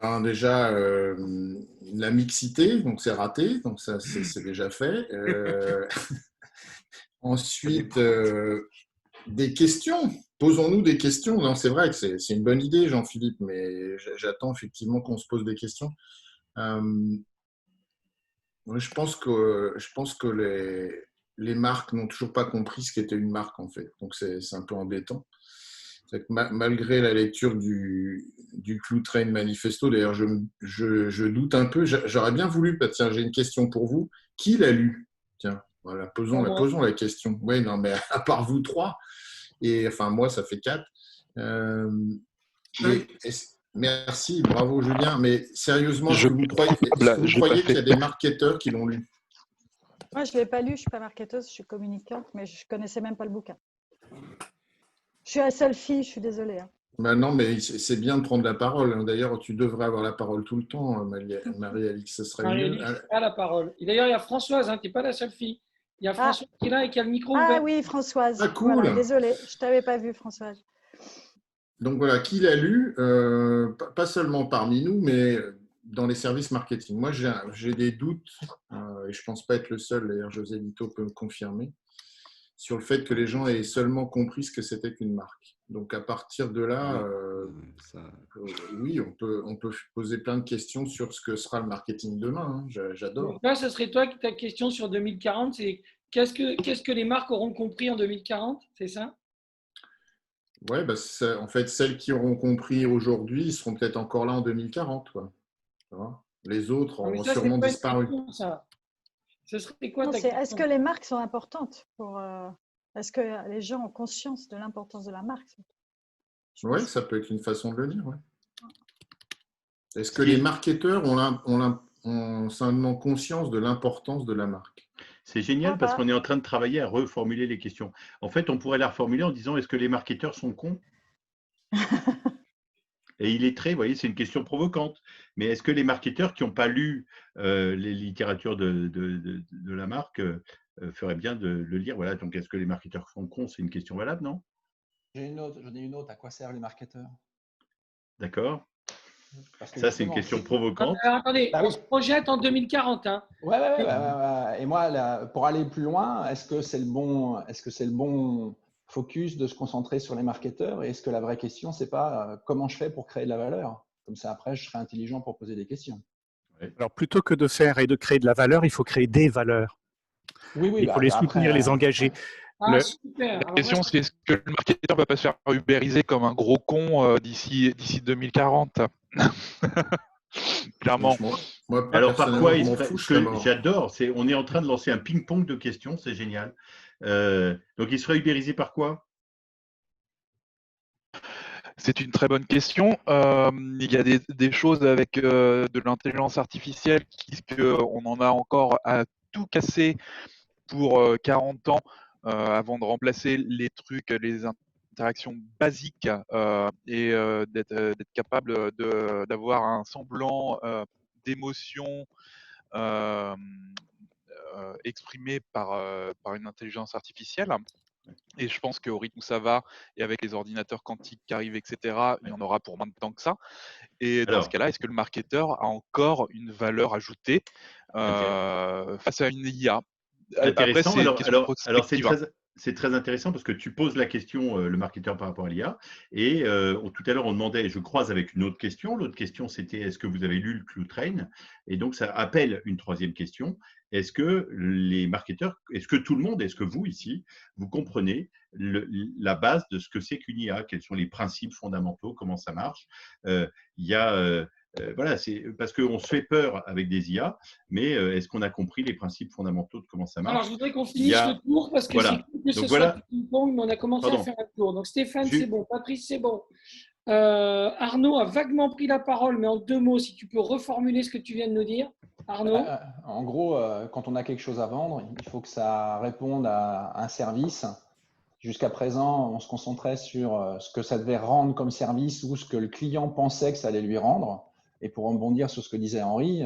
Ben déjà, la mixité, donc c'est raté, donc ça c'est déjà fait. Ensuite, des questions. Posons-nous des questions. Non, c'est vrai que c'est une bonne idée, Jean-Philippe, mais j'attends effectivement qu'on se pose des questions. Je pense que les marques n'ont toujours pas compris ce qu'était une marque, en fait. Donc, c'est un peu embêtant. Malgré la lecture du Cloud-Train Manifesto, d'ailleurs, je doute un peu. J'aurais bien voulu, bah, tiens, j'ai une question pour vous. Qui l'a lu? Tiens, voilà, posons la question. Oui, non, mais à part vous trois, et enfin, moi, ça fait 4. Merci, bravo Julien. Mais sérieusement, est-ce que vous croyez qu'il y a des marketeurs qui l'ont lu? Moi, je ne l'ai pas lu, je ne suis pas marketeuse, je suis communicante, mais je ne connaissais même pas le bouquin. Je suis la seule fille, je suis désolée. Hein. Ben non, mais c'est bien de prendre la parole. D'ailleurs, tu devrais avoir la parole tout le temps, Marie-Alix, ce serait mieux. Marie-Alix a la parole. Et d'ailleurs, il y a Françoise, hein, tu n'es pas la seule fille. Il y a Françoise qui est là et qui a le micro ouvert. Ah oui, Françoise. Ah, cool. Voilà, désolée, je ne t'avais pas vu, Françoise. Donc voilà, qui l'a lu, pas seulement parmi nous, mais dans les services marketing. Moi, j'ai des doutes, et je ne pense pas être le seul, d'ailleurs José Lito peut me confirmer, sur le fait que les gens aient seulement compris ce que c'était qu'une marque. Donc à partir de là, oui, on peut poser plein de questions sur ce que sera le marketing demain. Hein. J'adore. Donc là, ce serait toi ta question sur 2040, c'est qu'est-ce que les marques auront compris en 2040, c'est ça? Oui, bah, en fait, celles qui auront compris aujourd'hui seront peut-être encore là en 2040. Quoi. Les autres auront sûrement disparu. Ce serait quoi ta question? Est-ce que les marques sont importantes Est-ce que les gens ont conscience de l'importance de la marque? Oui, ça peut être une façon de le dire. Ouais. Est-ce que les marketeurs ont simplement conscience de l'importance de la marque? C'est génial parce qu'on est en train de travailler à reformuler les questions. En fait, on pourrait la reformuler en disant, est-ce que les marketeurs sont cons? Et il est très, vous voyez, c'est une question provocante. Mais est-ce que les marketeurs qui n'ont pas lu les littératures de la marque feraient bien de le lire? Voilà. Donc, est-ce que les marketeurs sont cons? C'est une question valable, non? J'en ai une autre. À quoi servent les marketeurs? D'accord. Ça, c'est une question provocante. Alors, attendez, on se projette en 2040. Hein. Ouais. Et moi, pour aller plus loin, est-ce que c'est le bon focus de se concentrer sur les marketeurs? Et est-ce que la vraie question, c'est pas comment je fais pour créer de la valeur? Comme ça, après, je serai intelligent pour poser des questions. Alors, plutôt que de faire et de créer de la valeur, il faut créer des valeurs. Oui, il faut les soutenir, les engager. Ah, super. La question, c'est est-ce que le marketeur ne va pas se faire ubériser comme un gros con d'ici 2040? Clairement. Moi, alors, par quoi j'adore, on est en train de lancer un ping-pong de questions, c'est génial. Donc, il serait ubérisé par quoi? C'est une très bonne question. Il y a des choses avec de l'intelligence artificielle qu'on en a encore à tout casser pour 40 ans avant de remplacer les trucs, les interactions basiques et d'être capable d'avoir un semblant d'émotion exprimé par une intelligence artificielle. Et je pense qu'au rythme où ça va, et avec les ordinateurs quantiques qui arrivent, etc., il y en aura pour moins de temps que ça. Et dans ce cas-là, est-ce que le marketeur a encore une valeur ajoutée face à une IA? Intéressant. Alors c'est très intéressant parce que tu poses la question, le marketeur par rapport à l'IA. Et tout à l'heure, on demandait, je croise avec une autre question. L'autre question, c'était est-ce que vous avez lu le Cloud-Train? Et donc, ça appelle une troisième question. Est-ce que les marketeurs, est-ce que tout le monde, est-ce que vous ici, vous comprenez la base de ce que c'est qu'une IA? Quels sont les principes fondamentaux? Comment ça marche? Il y a… voilà, c'est parce qu'on se fait peur avec des IA, mais est-ce qu'on a compris les principes fondamentaux de comment ça marche? Alors, je voudrais qu'on finisse le tour parce que c'est cool que ce soit ping-pong, mais on a commencé à faire un tour. Donc, Stéphane, c'est bon. Patrice, c'est bon. Arnaud a vaguement pris la parole, mais en 2 mots, si tu peux reformuler ce que tu viens de nous dire. Arnaud? En gros, quand on a quelque chose à vendre, il faut que ça réponde à un service. Jusqu'à présent, on se concentrait sur ce que ça devait rendre comme service ou ce que le client pensait que ça allait lui rendre. Et pour rebondir sur ce que disait Henri,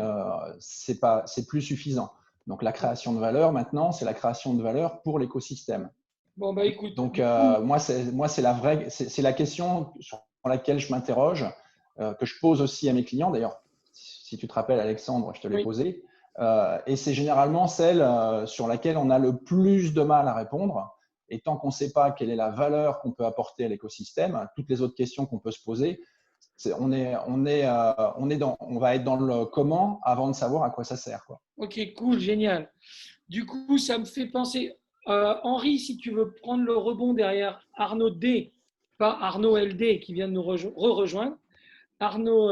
c'est plus suffisant. Donc, la création de valeur, maintenant, c'est la création de valeur pour l'écosystème. Bon, bah écoute. Donc, moi, c'est la question sur laquelle je m'interroge, que je pose aussi à mes clients. D'ailleurs, si tu te rappelles, Alexandre, je te l'ai posé. Et c'est généralement celle sur laquelle on a le plus de mal à répondre. Et tant qu'on ne sait pas quelle est la valeur qu'on peut apporter à l'écosystème, toutes les autres questions qu'on peut se poser, on va être dans le comment avant de savoir à quoi ça sert, quoi. Ok, cool, génial. Du coup, ça me fait penser, Henri, si tu veux prendre le rebond derrière Arnaud D, pas Arnaud LD qui vient de nous rejoindre. Arnaud,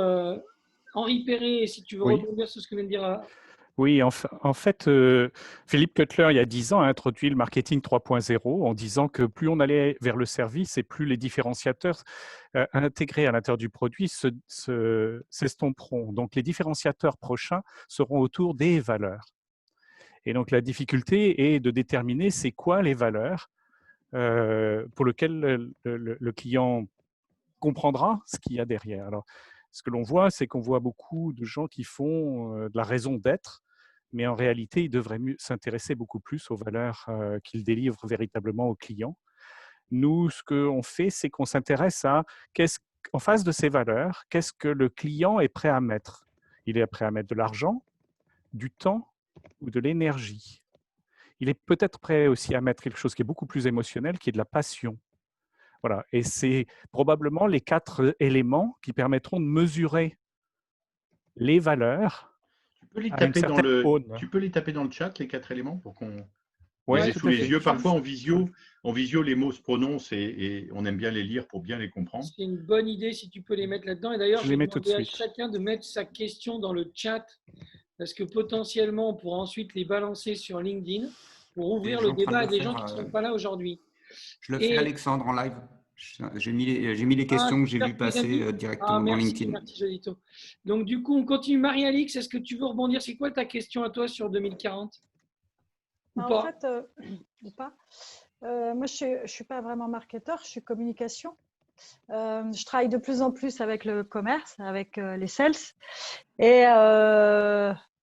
Henri Perret, si tu veux rebondir sur ce que vient de dire. Oui, en fait, Philippe Cutler, il y a 10 ans, a introduit le marketing 3.0 en disant que plus on allait vers le service et plus les différenciateurs intégrés à l'intérieur du produit s'estomperont. Donc, les différenciateurs prochains seront autour des valeurs. Et donc, la difficulté est de déterminer c'est quoi les valeurs pour lesquelles le client comprendra ce qu'il y a derrière. Alors, ce que l'on voit, c'est qu'on voit beaucoup de gens qui font de la raison d'être, mais en réalité, ils devraient s'intéresser beaucoup plus aux valeurs qu'ils délivrent véritablement aux clients. Nous, ce qu'on fait, c'est qu'on s'intéresse à en face de ces valeurs, qu'est-ce que le client est prêt à mettre. Il est prêt à mettre de l'argent, du temps ou de l'énergie. Il est peut-être prêt aussi à mettre quelque chose qui est beaucoup plus émotionnel, qui est de la passion. Voilà. Et c'est probablement les 4 éléments qui permettront de mesurer les valeurs. Tu peux les taper dans le chat, les 4 éléments, pour qu'on les ait sous les yeux. Parfois, en visio, les mots se prononcent et on aime bien les lire pour bien les comprendre. C'est une bonne idée si tu peux les mettre là-dedans. Et d'ailleurs, je vais demander à chacun de mettre sa question dans le chat parce que potentiellement, on pourra ensuite les balancer sur LinkedIn pour ouvrir le débat à des gens qui ne sont pas là aujourd'hui. Je le fais, Alexandre, en live. J'ai mis les questions que j'ai vues passer directement dans LinkedIn. Merci, Jolito. Donc, du coup, on continue. Marie-Alix, est-ce que tu veux rebondir? C'est quoi ta question à toi sur 2040? En fait, ou pas. Moi, je ne suis pas vraiment marketeur, je suis communication. Je travaille de plus en plus avec le commerce, avec les sales. Et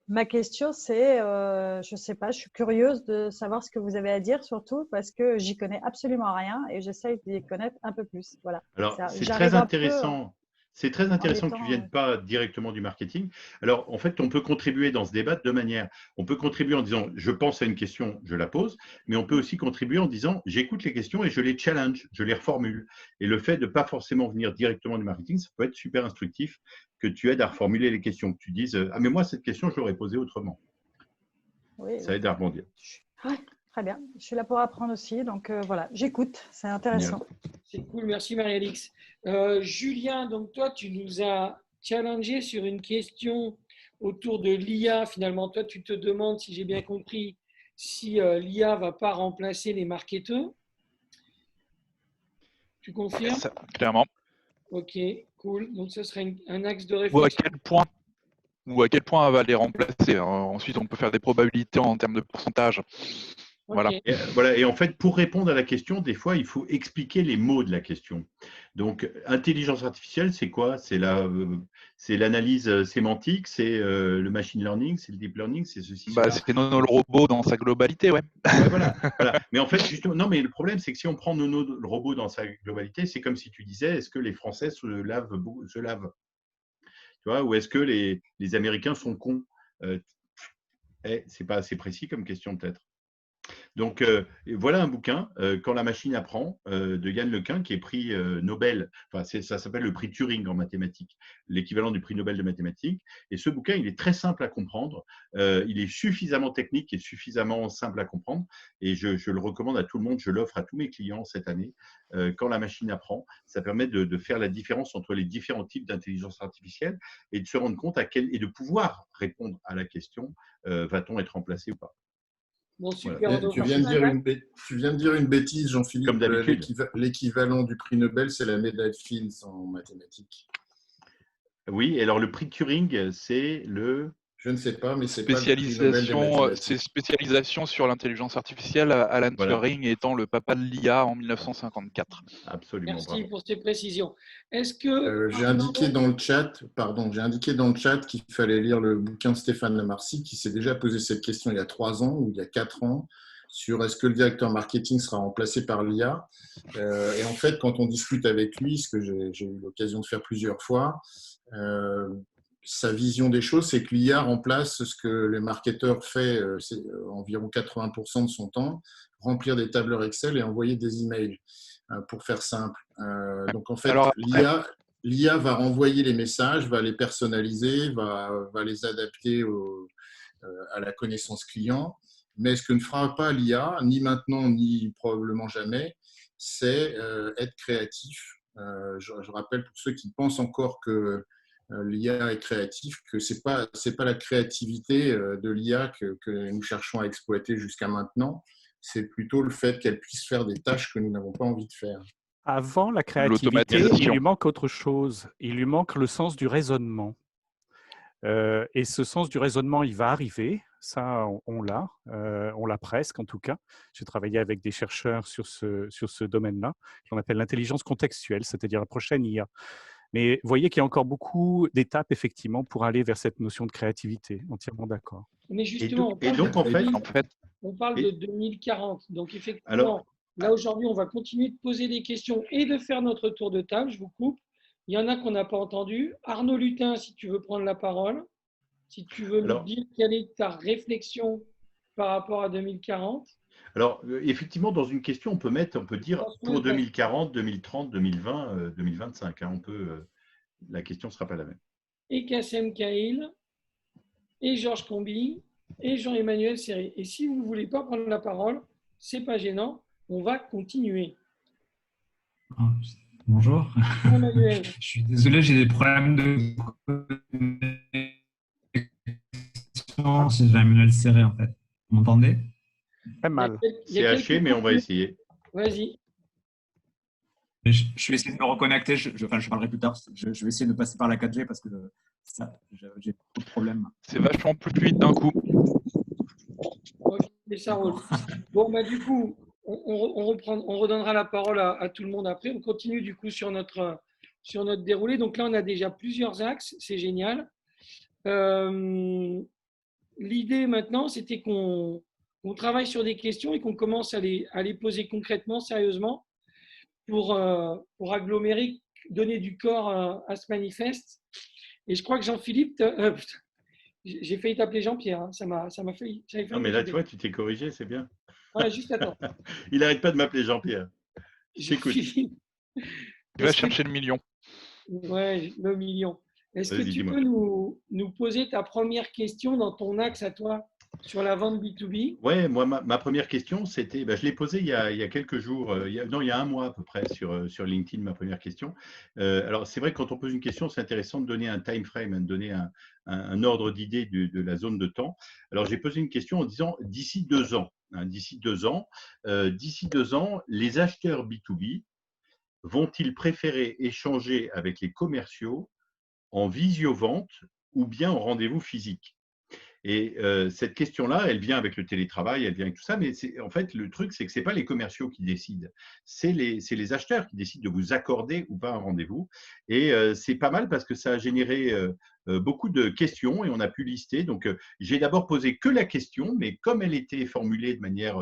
ma question, c'est, je ne sais pas, je suis curieuse de savoir ce que vous avez à dire, surtout parce que j'y connais absolument rien et j'essaye d'y connaître un peu plus. Voilà. Alors, c'est très intéressant. C'est très intéressant que tu ne viennes pas directement du marketing. Alors, en fait, on peut contribuer dans ce débat de 2 manières. On peut contribuer en disant « je pense à une question, je la pose », mais on peut aussi contribuer en disant « j'écoute les questions et je les challenge, je les reformule ». Et le fait de ne pas forcément venir directement du marketing, ça peut être super instructif, que tu aides à reformuler les questions, que tu dises « ah, mais moi, cette question, je l'aurais posée autrement ». Oui, ça aide à rebondir. Oui, très bien. Je suis là pour apprendre aussi, donc voilà, j'écoute, c'est intéressant. C'est cool, merci Marie-Alix. Julien, donc toi, tu nous as challengé sur une question autour de l'IA. Finalement, toi, tu te demandes, si j'ai bien compris, si l'IA ne va pas remplacer les marketeurs. Tu confirmes? Ça, clairement. Ok, cool. Donc, ce serait un axe de réflexion. Ou à quel point elle va les remplacer. Ensuite, on peut faire des probabilités en termes de pourcentage. Voilà. Et en fait, pour répondre à la question, des fois, il faut expliquer les mots de la question. Donc, intelligence artificielle, c'est quoi? C'est l'analyse sémantique, c'est le machine learning, c'est le deep learning, c'est ceci, cela. C'est Nono le robot dans sa globalité, ouais. Voilà. Mais en fait, justement, non, mais le problème, c'est que si on prend Nono le robot dans sa globalité, c'est comme si tu disais, est-ce que les Français se lavent? Tu vois, ou est-ce que les Américains sont cons? C'est pas assez précis comme question, peut-être. Donc, voilà un bouquin, Quand la machine apprend, de Yann Lequin, qui est prix Nobel. Enfin, ça s'appelle le prix Turing en mathématiques, l'équivalent du prix Nobel de mathématiques. Et ce bouquin, il est très simple à comprendre. Il est suffisamment technique et suffisamment simple à comprendre. Et je le recommande à tout le monde. Je l'offre à tous mes clients cette année. Quand la machine apprend, ça permet de faire la différence entre les différents types d'intelligence artificielle et de se rendre compte et de pouvoir répondre à la question, va-t-on être remplacé ou pas? Bon, super. Tu viens de dire une bêtise, Jean-Philippe. Comme d'habitude. L'équivalent du prix Nobel, c'est la médaille Fields en mathématiques. Oui, alors le prix Turing, c'est le… Je ne sais pas, mais c'est spécialisation sur l'intelligence artificielle, Alan Turing étant le papa de l'IA en 1954. Absolument. Merci pour ces précisions. Est-ce que j'ai indiqué dans le chat qu'il fallait lire le bouquin de Stéphane Lemarcy, qui s'est déjà posé cette question il y a 3 ans ou il y a 4 ans sur est-ce que le directeur marketing sera remplacé par l'IA. Et en fait, quand on discute avec lui, ce que j'ai eu l'occasion de faire plusieurs fois, sa vision des choses, c'est que l'IA remplace ce que le marketeur fait, c'est environ 80% de son temps, remplir des tableurs Excel et envoyer des emails, pour faire simple. Donc en fait, l'IA va renvoyer les messages, va les personnaliser, va les adapter à la connaissance client. Mais ce que ne fera pas l'IA, ni maintenant, ni probablement jamais, c'est être créatif. Je rappelle pour ceux qui pensent encore que l'IA est créatif, que c'est pas la créativité de l'IA que nous cherchons à exploiter jusqu'à maintenant, c'est plutôt le fait qu'elle puisse faire des tâches que nous n'avons pas envie de faire. Avant la créativité, il lui manque autre chose. Il lui manque le sens du raisonnement. Et ce sens du raisonnement, il va arriver. Ça, on l'a presque en tout cas. J'ai travaillé avec des chercheurs sur ce domaine-là, qu'on appelle l'intelligence contextuelle, c'est-à-dire la prochaine IA. Mais vous voyez qu'il y a encore beaucoup d'étapes, effectivement, pour aller vers cette notion de créativité. Entièrement d'accord. Mais justement, on parle de 2040. Donc, effectivement, là, aujourd'hui, on va continuer de poser des questions et de faire notre tour de table. Je vous coupe. Il y en a qu'on n'a pas entendu. Arnaud Lutin, si tu veux prendre la parole, si tu veux nous dire quelle est ta réflexion par rapport à 2040. Alors, effectivement, dans une question, on peut dire pour 2040, 2030, 2020, 2025. Hein, la question ne sera pas la même. Et Kassem Kaïl, et Georges Combi, et Jean-Emmanuel Serré. Et si vous ne voulez pas prendre la parole, ce n'est pas gênant, on va continuer. Bonjour. Je suis désolé, j'ai des problèmes de connexion. C'est Jean-Emmanuel Serré, en fait. Vous m'entendez? Très mal. C'est haché, mais on va essayer. Vas-y. Je vais essayer de me reconnecter. Je parlerai plus tard. Je vais essayer de passer par la 4G parce que j'ai trop de problèmes. C'est vachement plus fluide d'un coup. Ok, ça roule. Bon, du coup, on redonnera la parole à tout le monde après. On continue du coup sur notre déroulé. Donc là, on a déjà plusieurs axes. C'est génial. L'idée maintenant, c'était qu'on travaille sur des questions et qu'on commence à les poser concrètement, sérieusement, pour agglomérer, donner du corps à ce manifeste. Et je crois que Jean-Philippe, j'ai failli t'appeler Jean-Pierre, hein, ça m'a fait. Non, mais là, tu vois, tu t'es corrigé, c'est bien. Ouais, juste attends. Il n'arrête pas de m'appeler Jean-Pierre. J'écoute. Il va chercher le million. Ouais, le million. Est-ce que tu peux nous poser ta première question dans ton axe à toi sur la vente B2B? Oui, moi, ma première question, c'était, je l'ai posée il y a quelques jours, il y a un mois à peu près sur LinkedIn, ma première question. Alors, c'est vrai que quand on pose une question, c'est intéressant de donner un time frame, de donner un ordre d'idée de la zone de temps. Alors, j'ai posé une question en disant d'ici 2 ans. Hein, d'ici 2 ans, les acheteurs B2B vont-ils préférer échanger avec les commerciaux en visio-vente ou bien en rendez-vous physique? Et cette question-là, elle vient avec le télétravail, elle vient avec tout ça, mais en fait, le truc, c'est que ce n'est pas les commerciaux qui décident, c'est les acheteurs qui décident de vous accorder ou pas un rendez-vous. Et c'est pas mal parce que ça a généré beaucoup de questions et on a pu lister. Donc, j'ai d'abord posé que la question, mais comme elle était formulée de manière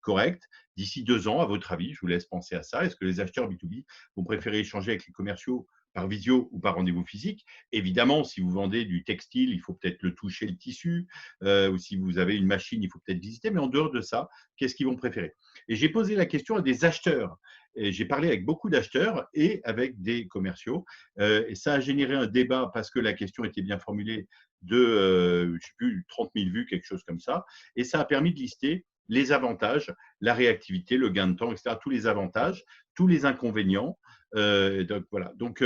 correcte, d'ici 2 ans, à votre avis, je vous laisse penser à ça. Est-ce que les acheteurs B2B vont préférer échanger avec les commerciaux par visio ou par rendez-vous physique? Évidemment, si vous vendez du textile, il faut peut-être le toucher, le tissu, ou si vous avez une machine, il faut peut-être visiter, mais en dehors de ça, qu'est-ce qu'ils vont préférer? Et j'ai posé la question à des acheteurs. J'ai parlé avec beaucoup d'acheteurs et avec des commerciaux, et ça a généré un débat parce que la question était bien formulée de, je ne sais plus, 30 000 vues, quelque chose comme ça, et ça a permis de lister les avantages, la réactivité, le gain de temps, etc., tous les avantages, tous les inconvénients. Donc, voilà. Donc,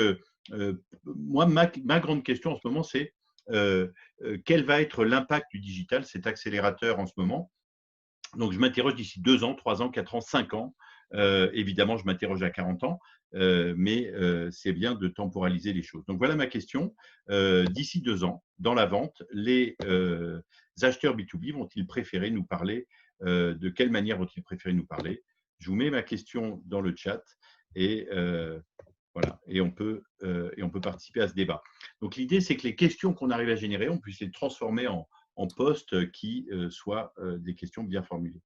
moi, ma grande question en ce moment, c'est quel va être l'impact du digital, cet accélérateur en ce moment? Donc, je m'interroge d'ici 2 ans, 3 ans, 4 ans, 5 ans. Évidemment, je m'interroge à 40 ans, mais c'est bien de temporaliser les choses. Donc, voilà ma question. D'ici 2 ans, dans la vente, les acheteurs B2B vont-ils préférer nous parler? De quelle manière vont-ils préférer nous parler? Je vous mets ma question dans le chat et voilà, et on peut participer à ce débat. Donc, l'idée, c'est que les questions qu'on arrive à générer, on puisse les transformer en posts qui soient des questions bien formulées.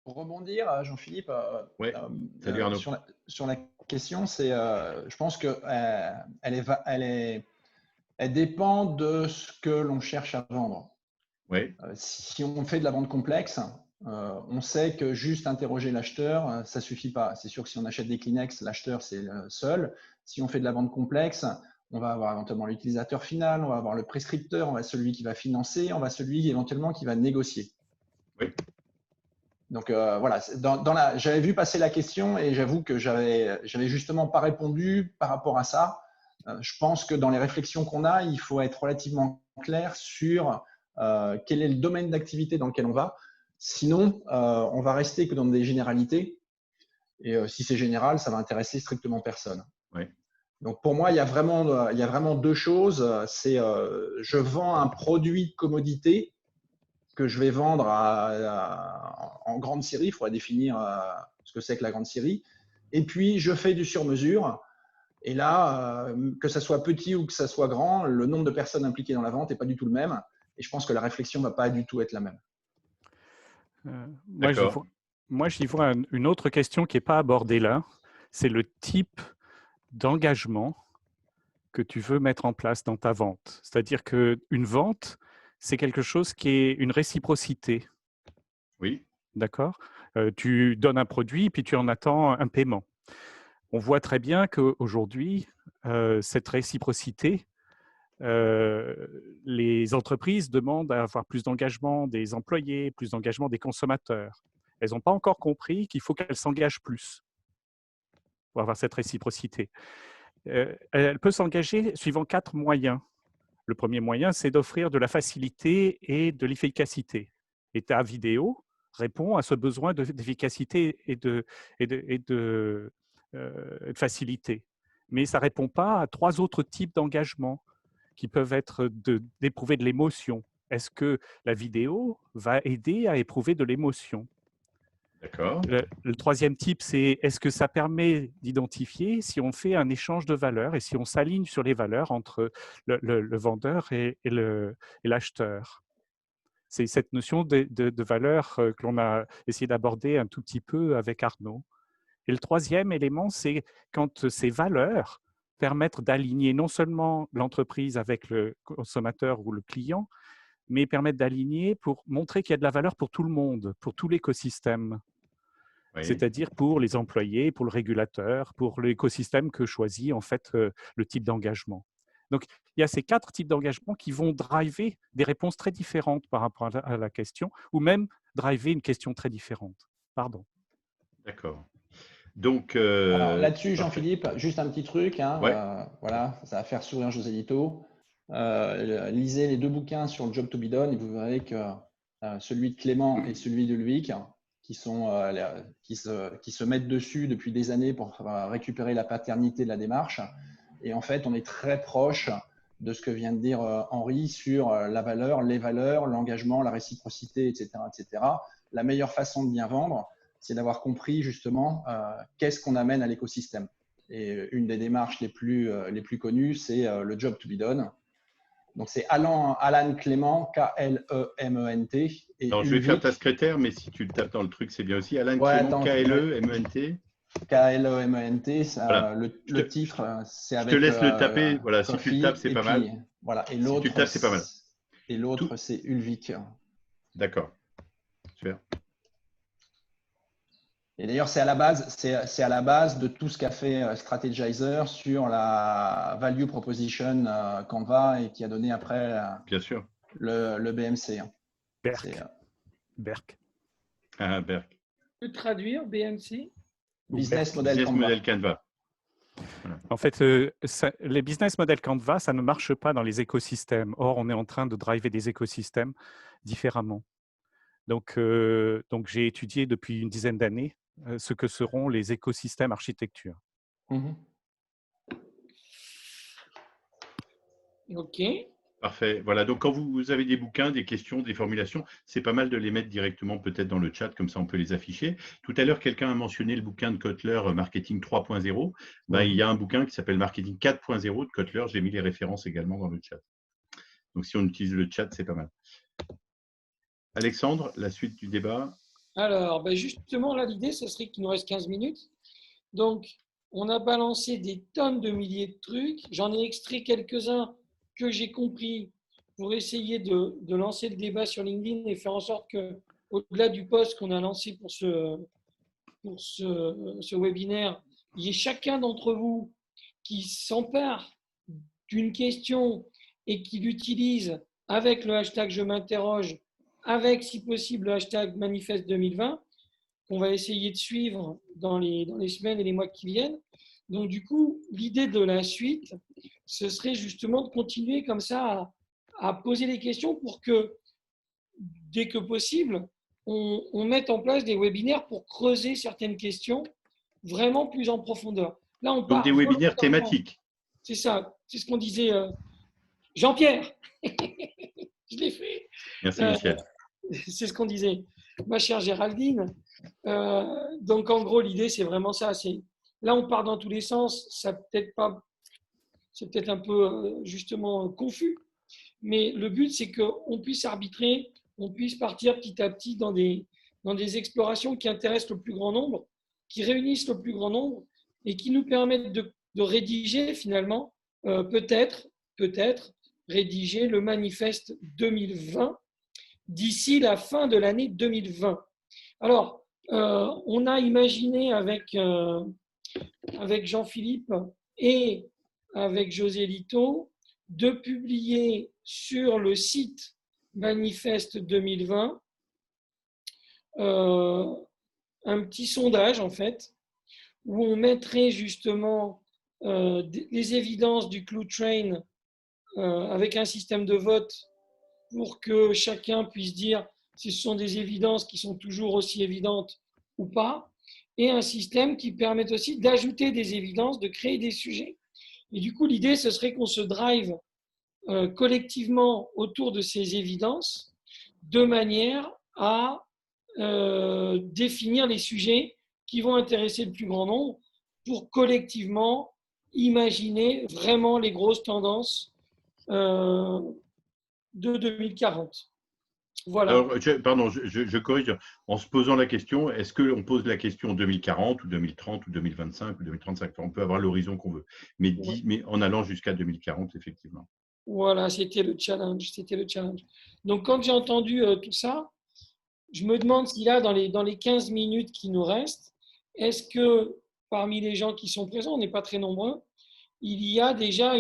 Pour rebondir, Jean-Philippe, ouais. Salut Arnaud. Sur la question, je pense qu'elle dépend de ce que l'on cherche à vendre. Ouais. Si on fait de la vente complexe, on sait que juste interroger l'acheteur, ça ne suffit pas. C'est sûr que si on achète des Kleenex, l'acheteur, c'est seul. Si on fait de la vente complexe, On va avoir éventuellement l'utilisateur final, on va avoir le prescripteur, on va celui qui va financer, on va celui éventuellement qui va négocier. Oui. Donc voilà, j'avais vu passer la question et j'avoue que j'avais justement pas répondu par rapport à ça. Je pense que dans les réflexions qu'on a, il faut être relativement clair sur quel est le domaine d'activité dans lequel on va. Sinon, on va rester que dans des généralités. Et si c'est général, ça va intéresser strictement personne. Oui. Donc pour moi, il y a vraiment deux choses. C'est je vends un produit de commodité que je vais vendre en grande série. Il faudrait définir ce que c'est que la grande série. Et puis, je fais du sur-mesure. Et là, que ça soit petit ou que ça soit grand, le nombre de personnes impliquées dans la vente n'est pas du tout le même. Et je pense que la réflexion ne va pas du tout être la même. Moi, j'y vois une autre question qui n'est pas abordée là. C'est le type d'engagement que tu veux mettre en place dans ta vente. C'est-à-dire qu'une vente, c'est quelque chose qui est une réciprocité. Oui. D'accord ? Tu donnes un produit, puis tu en attends un paiement. On voit très bien qu'aujourd'hui, cette réciprocité, les entreprises demandent à avoir plus d'engagement des employés, plus d'engagement des consommateurs. Elles n'ont pas encore compris qu'il faut qu'elles s'engagent plus pour avoir cette réciprocité. Elle peut s'engager suivant 4 moyens. Le premier moyen, c'est d'offrir de la facilité et de l'efficacité. Et ta vidéo répond à ce besoin d'efficacité et de facilité. Mais ça ne répond pas à 3 autres types d'engagement qui peuvent être d'éprouver de l'émotion. Est-ce que la vidéo va aider à éprouver de l'émotion ? D'accord. Le troisième type, c'est est-ce que ça permet d'identifier si on fait un échange de valeurs et si on s'aligne sur les valeurs entre le vendeur et l'acheteur. C'est cette notion de valeur que l'on a essayé d'aborder un tout petit peu avec Arnaud. Et le troisième élément, c'est quand ces valeurs permettent d'aligner non seulement l'entreprise avec le consommateur ou le client, mais permettent d'aligner pour montrer qu'il y a de la valeur pour tout le monde, pour tout l'écosystème. Oui. C'est-à-dire pour les employés, pour le régulateur, pour l'écosystème que choisit en fait le type d'engagement. Donc, il y a ces 4 types d'engagement qui vont driver des réponses très différentes par rapport à la question, ou même driver une question très différente. Pardon. D'accord. Donc, là-dessus, Jean-Philippe, juste un petit truc. Hein, ouais. Voilà, ça va faire sourire José Lito. Lisez les 2 bouquins sur le job to be done et vous verrez que celui de Clément et celui de Luik, qui se mettent dessus depuis des années pour récupérer la paternité de la démarche. Et en fait, on est très proche de ce que vient de dire Henri sur la valeur, les valeurs, l'engagement, la réciprocité, etc., etc. La meilleure façon de bien vendre, c'est d'avoir compris justement qu'est-ce qu'on amène à l'écosystème. Et une des démarches les plus connues, c'est le job to be done. Donc, c'est Alan Clément, K-L-E-M-E-N-T. Alors, je vais faire ta secrétaire, mais si tu le tapes dans le truc, c'est bien aussi. Alan Clément, K-L-E-M-E-N-T. K-L-E-M-E-N-T, voilà. le titre, c'est avec. Je te laisse le taper. Voilà, si tu le tapes, c'est pas mal. Voilà. Et si tu le tapes, c'est pas mal. Et l'autre, c'est Ulvik. D'accord. Super. Et d'ailleurs, c'est à la base de tout ce qu'a fait Strategizer sur la value proposition Canva et qui a donné après bien sûr. le BMC. Berk. Ah, Berk. Tu peux traduire BMC? Business Model Canva. Voilà. En fait, les business model Canva, ça ne marche pas dans les écosystèmes. Or, on est en train de driver des écosystèmes différemment. Donc j'ai étudié depuis une dizaine d'années ce que seront les écosystèmes architecture. OK. Parfait. Voilà. Donc, quand vous avez des bouquins, des questions, des formulations, c'est pas mal de les mettre directement peut-être dans le chat, comme ça on peut les afficher. Tout à l'heure, quelqu'un a mentionné le bouquin de Kotler, Marketing 3.0. Il y a un bouquin qui s'appelle Marketing 4.0 de Kotler. J'ai mis les références également dans le chat. Donc, si on utilise le chat, c'est pas mal. Alexandre, la suite du débat. Alors, justement, là, l'idée, ce serait qu'il nous reste 15 minutes. Donc, on a balancé des tonnes de milliers de trucs. J'en ai extrait quelques-uns que j'ai compris pour essayer de lancer le débat sur LinkedIn et faire en sorte que, au-delà du post qu'on a lancé pour ce webinaire, il y ait chacun d'entre vous qui s'empare d'une question et qui l'utilise avec le hashtag je m'interroge, avec si possible le hashtag manifeste 2020, qu'on va essayer de suivre dans les semaines et les mois qui viennent. Donc du coup, l'idée de la suite, ce serait justement de continuer comme ça à poser des questions pour que, dès que possible, on mette en place des webinaires pour creuser certaines questions vraiment plus en profondeur. Là, on Donc des webinaires thématiques. C'est ça, c'est ce qu'on disait. Jean-Pierre, je l'ai fait. Merci Michel. C'est ce qu'on disait. Ma chère Géraldine. Donc en gros, l'idée, c'est vraiment ça. Là, on part dans tous les sens. C'est peut-être un peu justement confus. Mais le but, c'est qu'on puisse arbitrer, on puisse partir petit à petit dans des explorations qui intéressent le plus grand nombre, qui réunissent le plus grand nombre et qui nous permettent de rédiger finalement, peut-être, rédiger le manifeste 2020 d'ici la fin de l'année 2020. Alors, on a imaginé avec Jean-Philippe et avec José Lito de publier sur le site Manifeste 2020 un petit sondage en fait où on mettrait justement les évidences du Clue Train avec un système de vote pour que chacun puisse dire si ce sont des évidences qui sont toujours aussi évidentes ou pas, et un système qui permet aussi d'ajouter des évidences, de créer des sujets. Et du coup, l'idée, ce serait qu'on se drive collectivement autour de ces évidences de manière à définir les sujets qui vont intéresser le plus grand nombre pour collectivement imaginer vraiment les grosses tendances de 2040. Voilà. Alors, pardon, je corrige. En se posant la question, est-ce qu'on pose la question en 2040 ou 2030 ou 2025 ou 2035 ? On peut avoir l'horizon qu'on veut, mais en allant jusqu'à 2040, effectivement. Voilà, c'était le challenge. Donc, quand j'ai entendu tout ça, je me demande si là, dans les 15 minutes qui nous restent, est-ce que parmi les gens qui sont présents, on n'est pas très nombreux, il y a déjà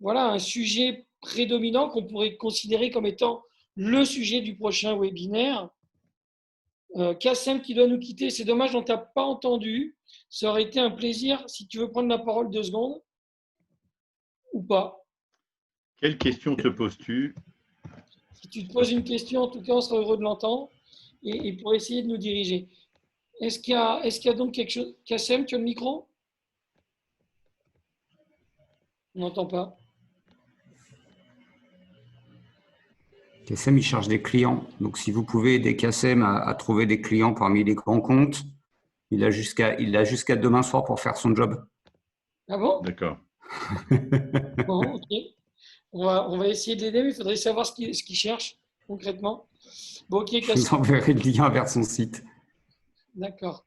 un sujet prédominant qu'on pourrait considérer comme étant le sujet du prochain webinaire. Kassem qui doit nous quitter, c'est dommage, on ne t'a pas entendu. Ça aurait été un plaisir si tu veux prendre la parole 2 secondes ou pas. Quelle question te poses-tu ? Si tu te poses une question, en tout cas, on sera heureux de l'entendre et pour essayer de nous diriger. Est-ce qu'il y a donc quelque chose ? Kassem, tu as le micro ? On n'entend pas. Kassem, il cherche des clients. Donc, si vous pouvez aider Kassem à trouver des clients parmi les grands comptes, il a jusqu'à demain soir pour faire son job. Ah bon ? D'accord. Bon, ok. On va essayer de l'aider, mais il faudrait savoir ce qu'il cherche concrètement. Bon, ok, je vous enverrai le lien vers son site. D'accord.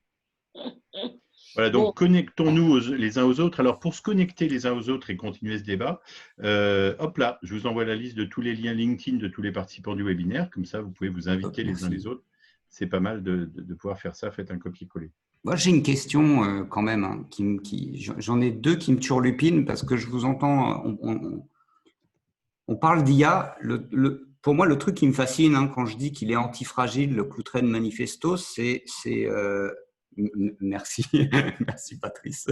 Voilà, donc connectons-nous les uns aux autres. Alors, pour se connecter les uns aux autres et continuer ce débat, hop là, je vous envoie la liste de tous les liens LinkedIn de tous les participants du webinaire. Comme ça, vous pouvez vous inviter les uns les autres. C'est pas mal de pouvoir faire ça. Faites un copier-coller. Moi, j'ai une question quand même. Hein, j'en ai 2 qui me turlupinent parce que je vous entends. On parle d'IA. Pour moi, le truc qui me fascine quand je dis qu'il est antifragile, le Clue Train Manifesto, c'est merci, merci Patrice.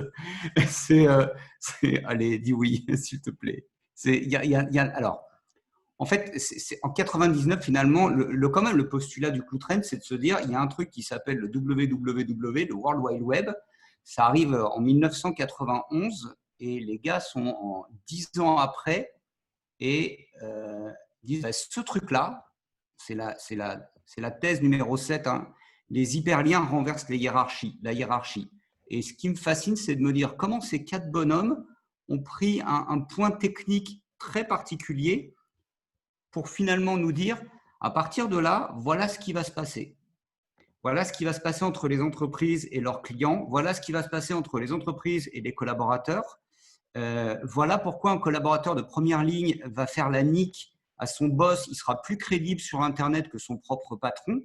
Allez, dis oui, s'il te plaît. Alors, en fait, en 99, finalement, quand même, le postulat du Clue Train, c'est de se dire, il y a un truc qui s'appelle le WWW, le World Wide Web. Ça arrive en 1991 et les gars sont 10 ans après et disent, ce truc-là, c'est la thèse numéro 7, les hyperliens renversent la hiérarchie. Et ce qui me fascine, c'est de me dire comment ces 4 bonhommes ont pris un point technique très particulier pour finalement nous dire, à partir de là, voilà ce qui va se passer. Voilà ce qui va se passer entre les entreprises et leurs clients. Voilà ce qui va se passer entre les entreprises et les collaborateurs. Voilà pourquoi un collaborateur de première ligne va faire la nique à son boss. Il sera plus crédible sur Internet que son propre patron.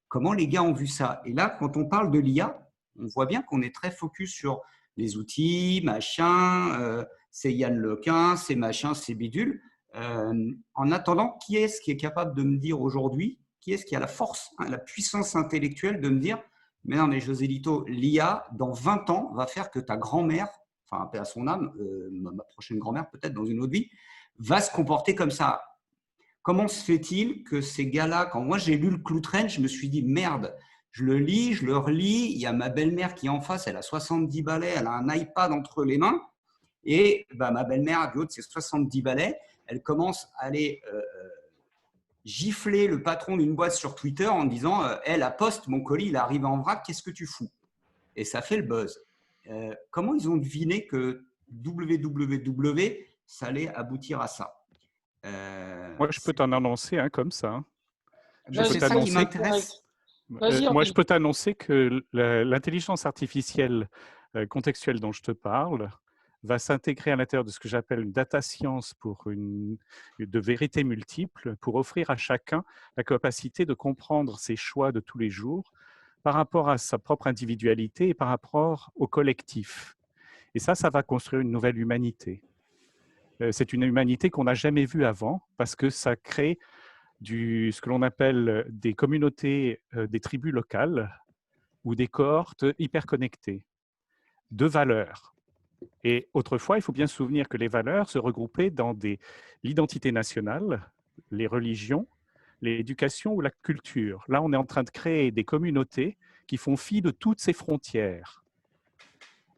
Comment les gars ont vu ça? Et là, quand on parle de l'IA, on voit bien qu'on est très focus sur les outils, machin, c'est Yann Lequin, c'est machin, c'est bidule. En attendant, qui est-ce qui est capable de me dire aujourd'hui, qui est-ce qui a la force, la puissance intellectuelle de me dire, mais non, mais José Lito, l'IA, dans 20 ans, va faire que ta grand-mère, enfin, paix à son âme, ma prochaine grand-mère, peut-être dans une autre vie, va se comporter comme ça. Comment se fait-il que ces gars-là, quand moi j'ai lu le Cloutren, je me suis dit, merde, je le lis, je le relis, il y a ma belle-mère qui est en face, elle a 70 balais, elle a un iPad entre les mains, et ma belle-mère, du haut de ses 70 balais, elle commence à aller gifler le patron d'une boîte sur Twitter en disant la poste, mon colis, il arrive en vrac, qu'est-ce que tu fous? Et ça fait le buzz. Comment ils ont deviné que www, ça allait aboutir à ça? Moi, je peux t'en annoncer comme ça. C'est ça qui m'intéresse. Moi, je peux t'annoncer que l'intelligence artificielle contextuelle dont je te parle va s'intégrer à l'intérieur de ce que j'appelle une data science de vérité multiple, pour offrir à chacun la capacité de comprendre ses choix de tous les jours par rapport à sa propre individualité et par rapport au collectif. Et ça va construire une nouvelle humanité. C'est une humanité qu'on n'a jamais vue avant, parce que ça crée ce que l'on appelle des communautés, des tribus locales ou des cohortes hyper connectées de valeurs. Et autrefois, il faut bien se souvenir que les valeurs se regroupaient dans l'identité nationale, les religions, l'éducation ou la culture. Là, on est en train de créer des communautés qui font fi de toutes ces frontières.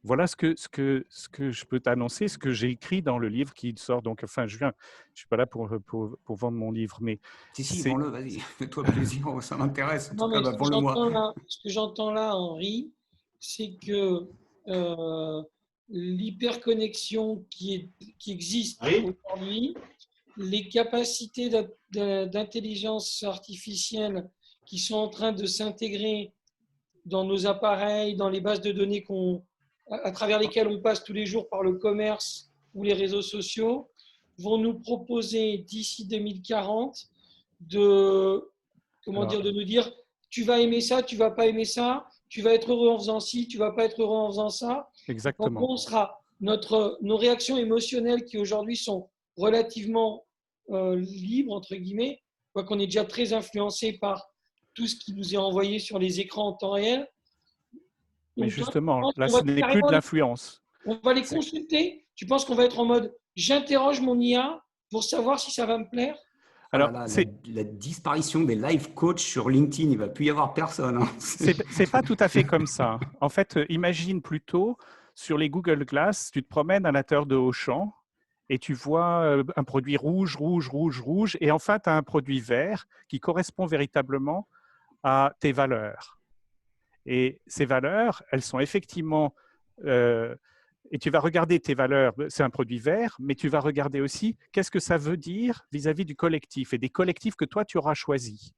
Voilà ce que je peux t'annoncer, ce que j'ai écrit dans le livre qui sort donc fin juin. Je ne suis pas là pour vendre mon livre, mais… Si, vends-le, vas-y, fais-toi plaisir, ça m'intéresse. En tout cas, vends-le-moi. Ce que j'entends là, Henri, c'est que l'hyperconnexion qui existe aujourd'hui, les capacités d'intelligence artificielle qui sont en train de s'intégrer dans nos appareils, dans les bases de données à travers lesquelles on passe tous les jours par le commerce ou les réseaux sociaux, vont nous proposer d'ici 2040 de nous dire tu vas aimer ça, tu ne vas pas aimer ça, tu vas être heureux en faisant ci, tu ne vas pas être heureux en faisant ça. Exactement. Donc, on sera nos réactions émotionnelles qui aujourd'hui sont relativement libres, entre guillemets, quoiqu'on est déjà très influencé par tout ce qui nous est envoyé sur les écrans en temps réel. Mais justement, là, ce n'est plus de l'influence. On va les consulter. Tu penses qu'on va être en mode j'interroge mon IA pour savoir si ça va me plaire? Alors, la disparition des life coachs sur LinkedIn, il ne va plus y avoir personne. Hein. C'est pas tout à fait comme ça. En fait, imagine plutôt sur les Google Glass, tu te promènes à l'intérieur de Auchan et tu vois un produit rouge, et enfin, tu as un produit vert qui correspond véritablement à tes valeurs. Et ces valeurs, elles sont effectivement… et tu vas regarder tes valeurs, c'est un produit vert, mais tu vas regarder aussi qu'est-ce que ça veut dire vis-à-vis du collectif et des collectifs que toi, tu auras choisis.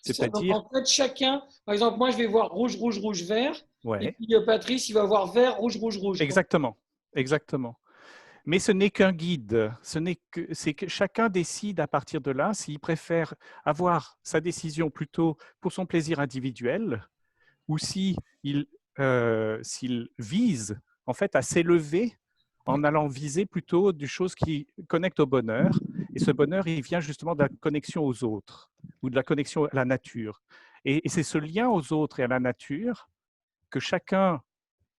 C'est-à-dire… En fait, chacun… Par exemple, moi, je vais voir rouge, vert. Ouais. Et puis Patrice, il va voir vert, rouge. Exactement. Mais ce n'est qu'un guide. C'est que chacun décide à partir de là s'il préfère avoir sa décision plutôt pour son plaisir individuel ou s'il vise en fait à s'élever en allant viser plutôt des choses qui connectent au bonheur. Et ce bonheur, il vient justement de la connexion aux autres ou de la connexion à la nature. Et c'est ce lien aux autres et à la nature que chacun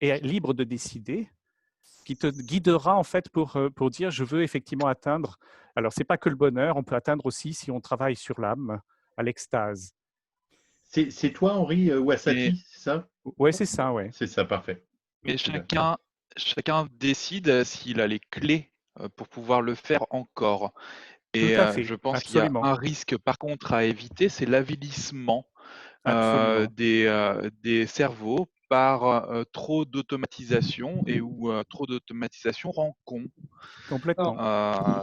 est libre de décider, qui te guidera en fait pour dire je veux effectivement atteindre. Alors, ce n'est pas que le bonheur, on peut atteindre aussi, si on travaille sur l'âme, à l'extase. C'est toi, Henri Wassati, c'est ça? Oui, c'est ça, ouais. C'est ça, parfait. Mais chacun décide s'il a les clés pour pouvoir le faire encore. Et je pense qu'il y a un risque, par contre, à éviter, c'est l'avilissement des cerveaux par trop d'automatisation et où trop d'automatisation rend con. Complètement.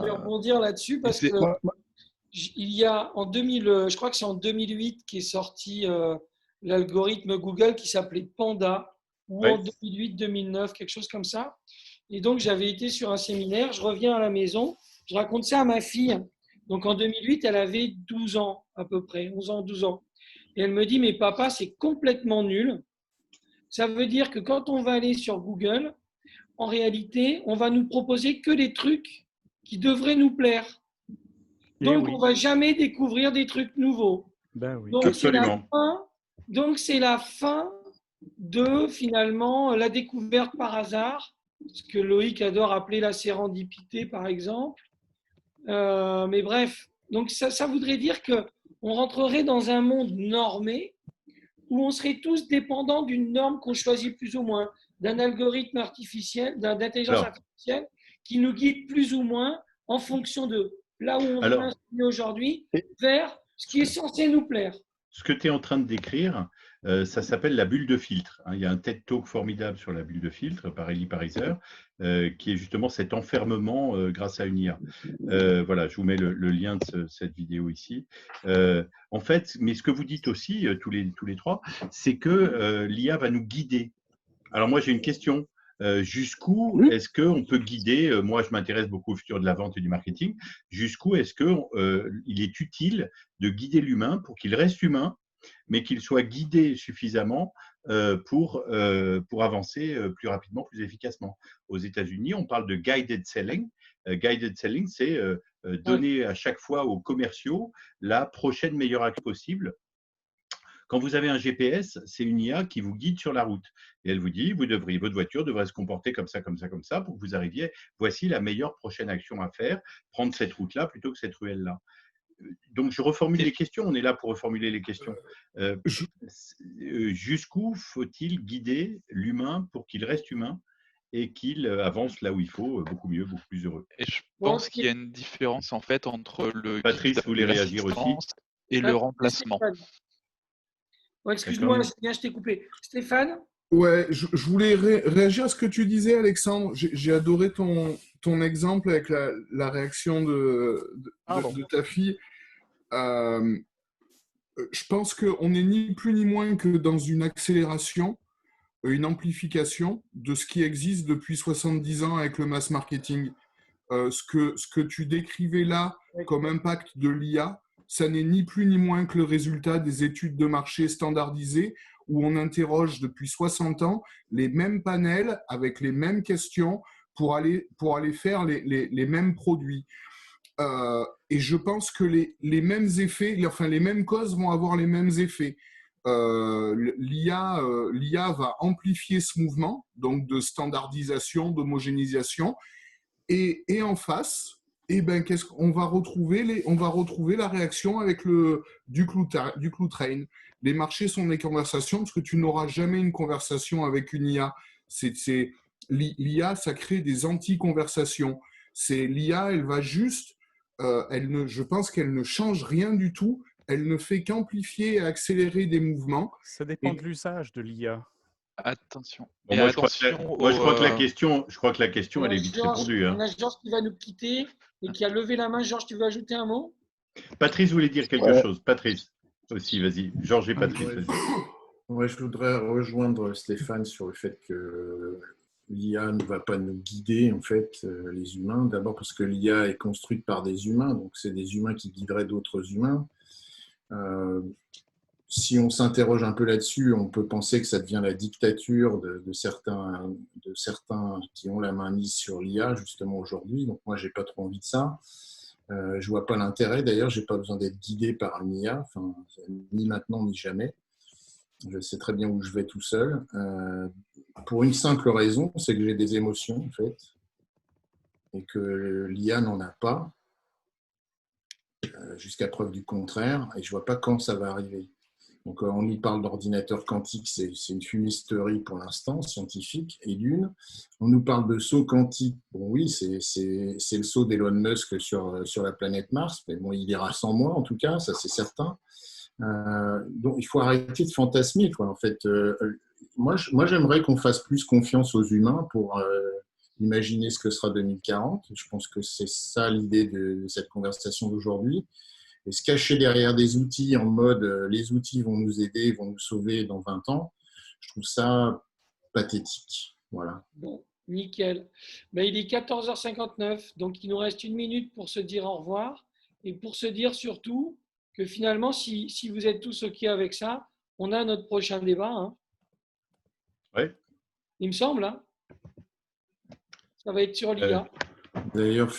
Je vais rebondir là-dessus parce que il y a en 2000, je crois que c'est en 2008 qu'est sorti l'algorithme Google qui s'appelait Panda, ou en 2008-2009, quelque chose comme ça. Et donc, j'avais été sur un séminaire, je reviens à la maison, je raconte ça à ma fille. Donc, en 2008, elle avait 12 ans à peu près, 11 ans, 12 ans. Et elle me dit, mais papa, c'est complètement nul. Ça veut dire que quand on va aller sur Google, en réalité, on va nous proposer que des trucs qui devraient nous plaire. Donc, on ne va jamais découvrir des trucs nouveaux. Ben oui. Donc, c'est la fin de, finalement, la découverte par hasard, ce que Loïc adore appeler la sérendipité, par exemple. Mais bref, donc ça voudrait dire qu'on rentrerait dans un monde normé où on serait tous dépendants d'une norme qu'on choisit plus ou moins, d'un algorithme artificiel, d'intelligence artificielle qui nous guide plus ou moins en fonction de là où on est aujourd'hui vers ce qui est censé nous plaire. Ce que tu es en train de décrire, ça s'appelle la bulle de filtre. Il y a un TED Talk formidable sur la bulle de filtre par Elie Pariser, qui est justement cet enfermement grâce à une IA. Voilà, je vous mets le lien de cette vidéo ici. En fait, mais ce que vous dites aussi, tous les trois, c'est que l'IA va nous guider. Alors moi, j'ai une question. Jusqu'où est-ce qu'on peut guider, moi je m'intéresse beaucoup au futur de la vente et du marketing, jusqu'où est-ce qu'il est utile de guider l'humain pour qu'il reste humain, mais qu'il soit guidé suffisamment pour avancer plus rapidement, plus efficacement. Aux États-Unis, on parle de guided selling. Guided selling, c'est donner à chaque fois aux commerciaux la prochaine meilleure action possible. Quand vous avez un GPS, c'est une IA qui vous guide sur la route. Et elle vous dit, votre voiture devrait se comporter comme ça, comme ça, comme ça, pour que vous arriviez, voici la meilleure prochaine action à faire, prendre cette route-là plutôt que cette ruelle-là. Donc, je reformule les questions. On est là pour reformuler les questions. Jusqu'où faut-il guider l'humain pour qu'il reste humain et qu'il avance là où il faut, beaucoup mieux, beaucoup plus heureux? Et je pense qu'il y a une différence en fait entre le Patrice voulait réagir aussi et le remplacement. Excuse-moi, je t'ai coupé. Stéphane? Ouais, je voulais réagir à ce que tu disais, Alexandre. J'ai adoré ton exemple avec la réaction de ta fille. Je pense qu'on n'est ni plus ni moins que dans une accélération, une amplification de ce qui existe depuis 70 ans avec le mass marketing. Ce que tu décrivais là comme impact de l'IA, ça n'est ni plus ni moins que le résultat des études de marché standardisées où on interroge depuis 60 ans les mêmes panels avec les mêmes questions pour aller faire les mêmes produits. Et je pense que les mêmes effets, enfin les mêmes causes vont avoir les mêmes effets. L'IA va amplifier ce mouvement, donc de standardisation, d'homogénéisation, et en face, qu'est-ce qu'on va retrouver on va retrouver la réaction avec du clou train. Les marchés sont des conversations parce que tu n'auras jamais une conversation avec une IA. L'IA, ça crée des anti-conversations. L'IA, elle va juste, je pense qu'elle ne change rien du tout. Elle ne fait qu'amplifier et accélérer des mouvements. Ça dépend de l'usage de l'IA. Attention. Bon, moi, je crois que la question, elle est vite répondue. On a Georges qui va nous quitter et qui a levé la main. Georges, tu veux ajouter un mot? Patrice voulait dire quelque chose. Patrice aussi, vas-y. Georges et Patrice. Ouais, je voudrais rejoindre Stéphane sur le fait que l'IA ne va pas nous guider, en fait, les humains. D'abord parce que l'IA est construite par des humains, donc c'est des humains qui guideraient d'autres humains. Si on s'interroge un peu là-dessus, on peut penser que ça devient la dictature de certains qui ont la main mise sur l'IA, justement, aujourd'hui. Donc, moi, je n'ai pas trop envie de ça. Je ne vois pas l'intérêt. D'ailleurs, je n'ai pas besoin d'être guidé par une IA, ni maintenant, ni jamais. Je sais très bien où je vais tout seul. Pour une simple raison, c'est que j'ai des émotions, en fait, et que l'IA n'en a pas, jusqu'à preuve du contraire, et je ne vois pas quand ça va arriver. Donc, on y parle d'ordinateur quantique, c'est une fumisterie pour l'instant, scientifique, et d'une. On nous parle de saut quantique. Bon, oui, c'est le saut d'Elon Musk sur la planète Mars, mais bon, il ira sans moi, en tout cas, ça c'est certain. Donc, il faut arrêter de fantasmer, quoi, en fait. Moi, j'aimerais qu'on fasse plus confiance aux humains pour imaginer ce que sera 2040. Je pense que c'est ça l'idée de cette conversation d'aujourd'hui. Et se cacher derrière des outils en mode les outils vont nous aider, vont nous sauver dans 20 ans, je trouve ça pathétique. Voilà. Bon, nickel. Il est 14h59, donc il nous reste 1 minute pour se dire au revoir et pour se dire surtout que finalement, si vous êtes tous OK avec ça, on a notre prochain débat. Hein. Oui. Il me semble. Hein. Ça va être sur l'IA. D'ailleurs,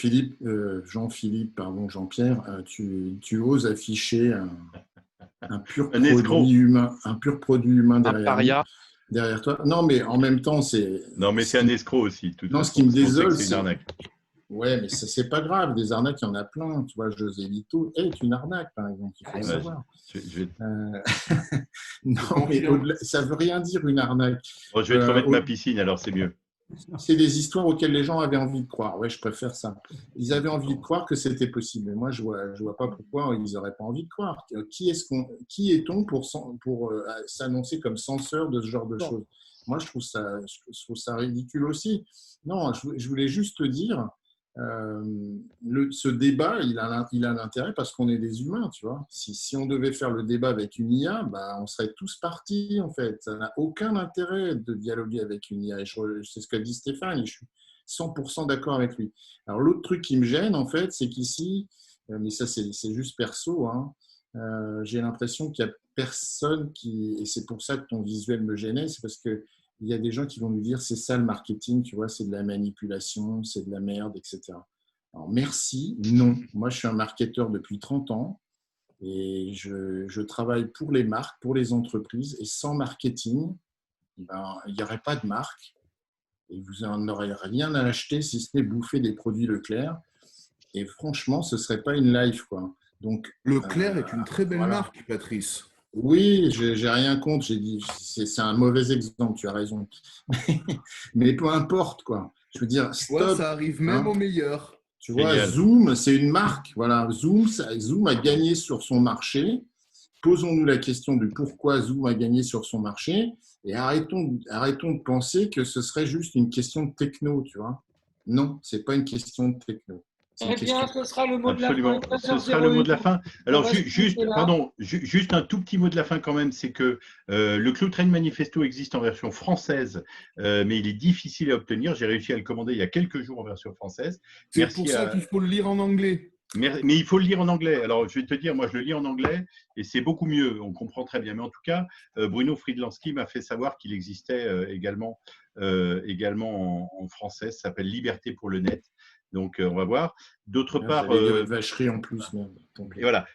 Jean-Pierre, tu oses afficher un pur produit humain derrière toi. Non, mais en même temps, c'est. Non, mais c'est un escroc aussi. Non, ce qui me désole, c'est une arnaque. Ouais, mais c'est pas grave. Des arnaques, il y en a plein. Tu vois, José Lito est une arnaque, par exemple. Il faut le savoir. Non, mais ça veut rien dire une arnaque. Bon, je vais te remettre ma piscine, alors c'est mieux. C'est des histoires auxquelles les gens avaient envie de croire. Ouais, je préfère ça. Ils avaient envie de croire que c'était possible. Mais moi, je vois pas pourquoi ils n'auraient pas envie de croire. Qui est-on pour s'annoncer comme censeur de ce genre de choses? Moi, je trouve ça ridicule aussi. Non, je voulais juste te dire, ce débat, il a l'intérêt parce qu'on est des humains, tu vois. Si on devait faire le débat avec une IA, bah, on serait tous partis, en fait. Ça n'a aucun intérêt de dialoguer avec une IA. Et c'est ce qu'a dit Stéphane, et je suis 100% d'accord avec lui. Alors, l'autre truc qui me gêne, en fait, c'est qu'ici, mais ça, c'est juste perso, hein, j'ai l'impression qu'il n'y a personne et c'est pour ça que ton visuel me gênait, c'est parce que il y a des gens qui vont nous dire c'est ça le marketing, tu vois, c'est de la manipulation, c'est de la merde, etc. Alors merci, non. Moi, je suis un marketeur depuis 30 ans et je travaille pour les marques, pour les entreprises et sans marketing, ben, il n'y aurait pas de marque et vous n'en aurez rien à acheter si ce n'est bouffer des produits Leclerc. Et franchement, ce ne serait pas une life, quoi. Donc, Leclerc est une très belle marque, Patrice. Oui, j'ai rien contre. J'ai dit, c'est un mauvais exemple. Tu as raison. Mais peu importe, quoi. Je veux dire, stop. Ouais, ça arrive même au meilleur. Tu vois, Zoom, c'est une marque. Voilà, Zoom a gagné sur son marché. Posons-nous la question du pourquoi Zoom a gagné sur son marché et arrêtons de penser que ce serait juste une question de techno, tu vois. Non, c'est pas une question de techno. Eh bien, ce sera le mot Absolument. de la fin. Ce sera le mot de la fin. Alors, juste un tout petit mot de la fin quand même, c'est que le Cloud Train Manifesto existe en version française, mais il est difficile à obtenir. J'ai réussi à le commander il y a quelques jours en version française. C'est pour ça qu'il faut le lire en anglais. Mais il faut le lire en anglais. Alors, je vais te dire, moi, je le lis en anglais et c'est beaucoup mieux. On comprend très bien. Mais en tout cas, Bruno Friedlansky m'a fait savoir qu'il existait également en français. Ça s'appelle Liberté pour le net. Donc, on va voir. D'autre part, vacherie en plus. Et voilà.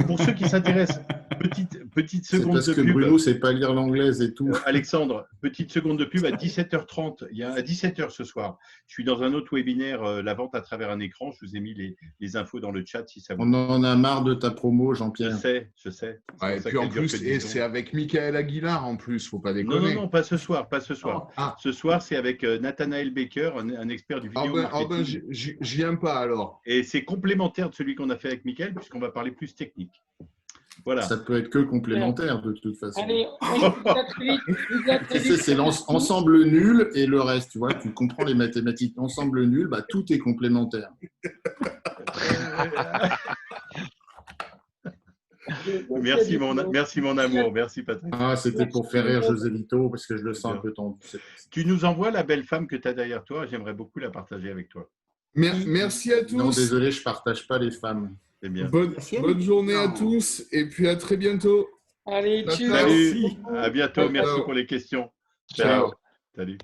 Pour ceux qui s'intéressent, petite seconde de pub. Parce que Bruno ne sait pas lire l'anglaise et tout. Alexandre, petite seconde de pub à 17h30. Il y a à 17h ce soir. Je suis dans un autre webinaire, la vente à travers un écran. Je vous ai mis les infos dans le chat si ça vous. On en a marre de ta promo, Jean-Pierre. Je sais. Ouais, et puis en plus, c'est avec Michael Aguilar en plus. Faut pas déconner. Non, pas ce soir, pas ce soir. Ce soir, c'est avec Nathanaël Baker, un expert du vidéo marketing. Je viens pas alors. Et c'est complémentaire de celui qu'on a fait avec Michael, puisqu'on va parler plus technique. Voilà. Ça peut être que complémentaire de toute façon. Allez, c'est l'ensemble nul et le reste. Tu vois, tu comprends les mathématiques. L'ensemble nul, bah, tout est complémentaire. Merci mon amour, merci Patrick. C'était pour faire rire José Lito parce que je le sens un peu tendu. Tu nous envoies la belle femme que tu as derrière toi, j'aimerais beaucoup la partager avec toi. Merci à tous. Non, désolé, je ne partage pas les femmes. C'est bien. Bonne journée à tous et puis à très bientôt. Allez, Salut, à bientôt, merci pour les questions. Ciao. Salut.